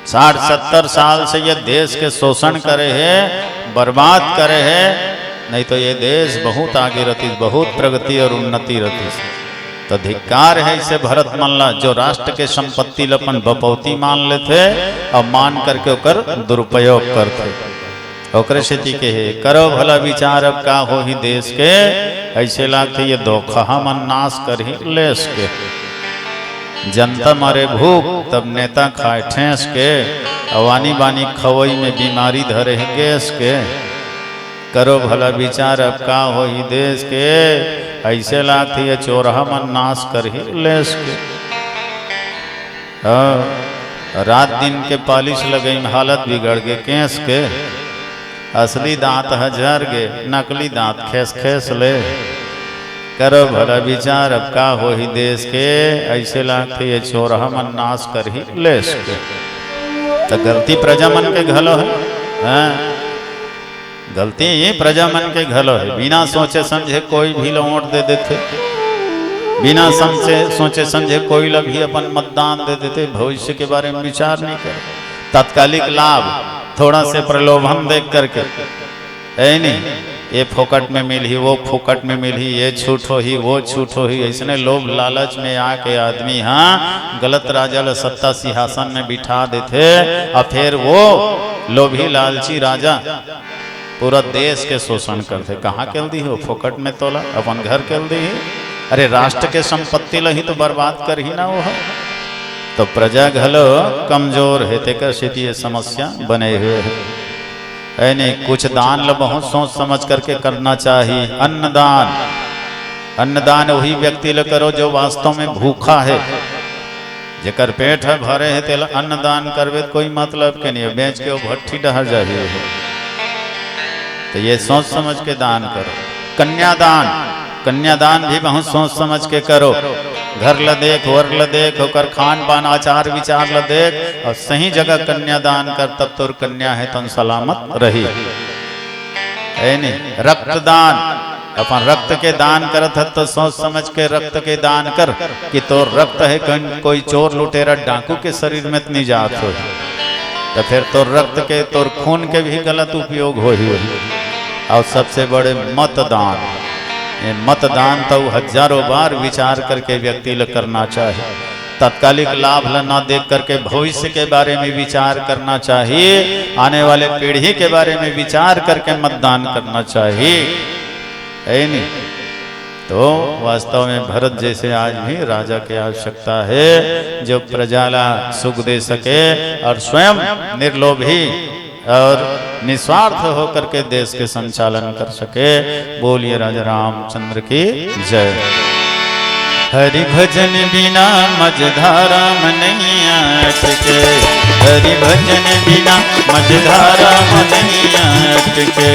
60-70 साल से ये देश के शोषण करे है, बर्बाद करे है, नहीं तो ये देश बहुत आगे रहती, बहुत प्रगति और उन्नति रहती। तो धिक्कार है इसे भरत मल्ला जो राष्ट्र के संपत्ति लपन बपौती मान लेते और मान करके ओकर दुरुपयोग करते। ओकरे से के है करो भला विचार अब का हो ही देश के, ऐसे लागते ये धोखा मन नाश कर ही लेस के। जनता मरे भूख तब नेता खाए ठेस के, अवानी बानी खवई में बीमारी धरे है गैस के। करो भला विचार अब का हो ही देश के, ऐसे लागती है चोरहा मन नाश कर ही लेस के। रात दिन के पालिश लगे हालत बिगड़ गए केस के, असली दांत हजार गे नकली दांत खेस खेस ले। करो भला विचार अब का हो ही देश के, ऐसे लागती है चोरहा मन नाश कर ही लेस के। तो गलती प्रजा मन के घलो है, गलती प्रजा मन के घलो है। बिना सोचे समझे कोई भी वोट दे देते, बिना सोचे समझे कोई लोग भी अपन मतदान दे देते, भविष्य के बारे में विचार नहीं कर। तात्कालिक लाभ थोड़ा से प्रलोभन देख करके है नहीं, ये फोकट में मिली वो फोकट में मिली, ये छूट हो ही वो छूट हो ही, ऐसने लोभ लालच में आके आदमी हाँ गलत राजा ल सत्ता सिंहासन में बिठा देते, और फिर वो लोभी लालची राजा पूरा देश के शोषण करते। कहाँ केल दी हो फोकट में तोला, अपन घर केल दी। अरे राष्ट्र के संपत्ति लही तो बर्बाद कर ही ना वो है। तो प्रजा घलो कमजोर है, तेकर स्थिति ये समस्या बने हुए है नहीं। कुछ दान ल बहुत सोच समझ करके करना चाहिए। अन्नदान, अन्नदान वही व्यक्ति ल करो जो वास्तव में भूखा है, जेकर पेट है भरे है, तेल अन्नदान करवे कोई मतलब के नहीं, बेच के वो भट्टी डहर जाए। तो ये सोच समझ के दान करो। कन्यादान, कन्यादान भी बहुत सोच समझ के करो। घर ल देख, वर ल देख, होकर खान पान आचार विचार ल देख, और सही जगह कन्यादान कर, तब तो कन्या है तो सलामत रही है नहीं। रक्तदान, अपन रक्त के दान करत है तो सोच समझ के रक्त के दान कर कि तो रक्त है कोई चोर लुटेरा डाकू के शरीर में नहीं जात हो, तो फिर तो रक्त के तोर खून के भी गलत उपयोग हो ही। और सबसे बड़े मतदान, ये मतदान तो हजारों बार विचार करके व्यक्ति ल करना चाहिए। तात्कालिक लाभ ल ना देख करके भविष्य के बारे में विचार करना चाहिए, आने वाले पीढ़ी के बारे में विचार करके मतदान करना चाहिए है नहीं। तो वास्तव में भरत जैसे आज भी राजा की आवश्यकता है जो प्रजाला सुख दे सके और स्वयं निर्लोभी और निस्वार्थ होकर के देश के संचालन कर सके। बोलिए राजा रामचंद्र की जय। हरि भजन बिना मझधारा मनैया अटके, हरि भजन बिना मझधारा मनैया अटके,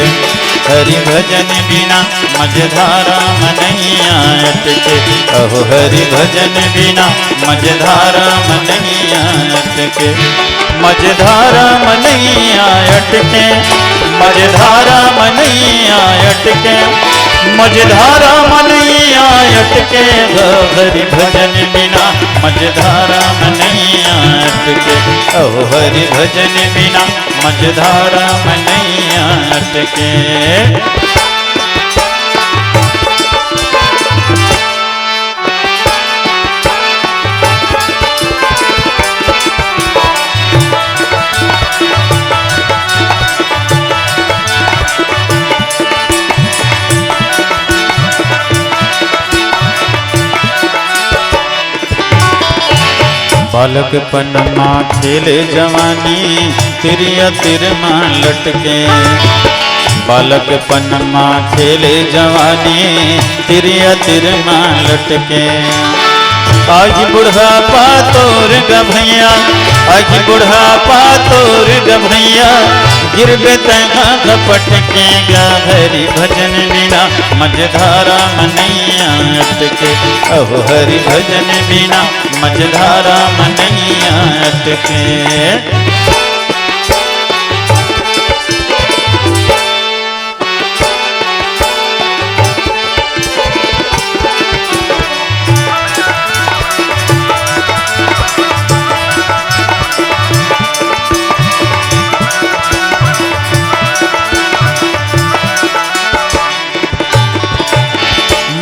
हरि भजन बिना मझधारा मनैया अटके, अहो हरि भजन बिना मझधारा मनैया अटके। मझधारा मनैया अटके, मझधारा मनैया अटके, मझधारा मनैया अटके, हरि भजन बिना मझधारा मनैया अटके, ओ हरि भजन बिना मझधारा मनैया अटके। बालकपन माँ खेले जवानी, तिरिया तिर माँ लटके, बालकपन माँ खेले जवानी, तिरिया तिर माँ लटके। आज बुढ़ापा तोर गभैया, आज बुढ़ापा तोर गभैया, गिरबे तहाँ झपटकेगा हरि भजन बिना मझधारा मनैया अटके। अहो हरि भजन बिना मझधारा मनैया अटके।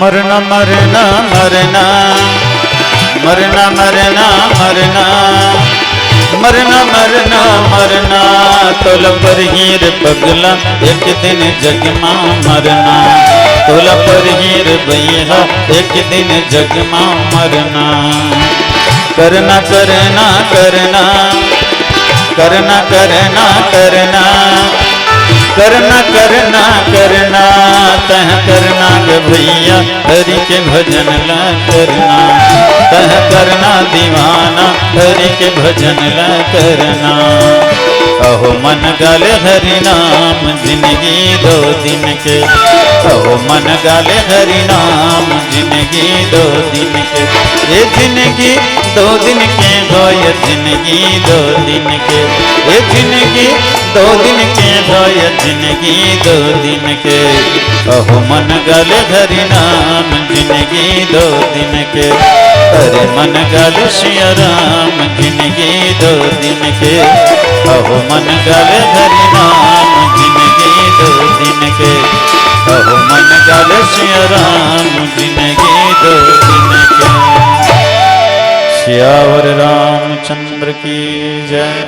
मरना मरना मरना मरना मरना मरना मरना मरना मरना तोला पर हीर पगला एक दिन जग मां मरना। तोला पर हीर भैया एक दिन जग मां मरना। करना करना करना करना करना करना करना करना करना तह करना गे भैया हरि के भजन ला करना। तह करना दीवाना हरि के भजन ला करना। अहो मन गाले हरि नाम जिंदगी 2 दिन के। अहो मन गाले हरि नाम जिंदगी 2 दिन के। ये जिंदगी 2 दिन के हो ये जिंदगी 2 दिन के। ये जिंदगी 2 दिन के हो ये जिंदगी 2 दिन के। अहो मन गाले हरि नाम जिंदगी 2 दिन के। अरे मन गाले सिया राम जिंदगी 2 दिन के। अहो मन गाले हरि नाम जिंदगी 2 दिन के। अहो मन गाले सिया राम जिंदगी 2 दिन के। सियावर रामचंद्र की जय।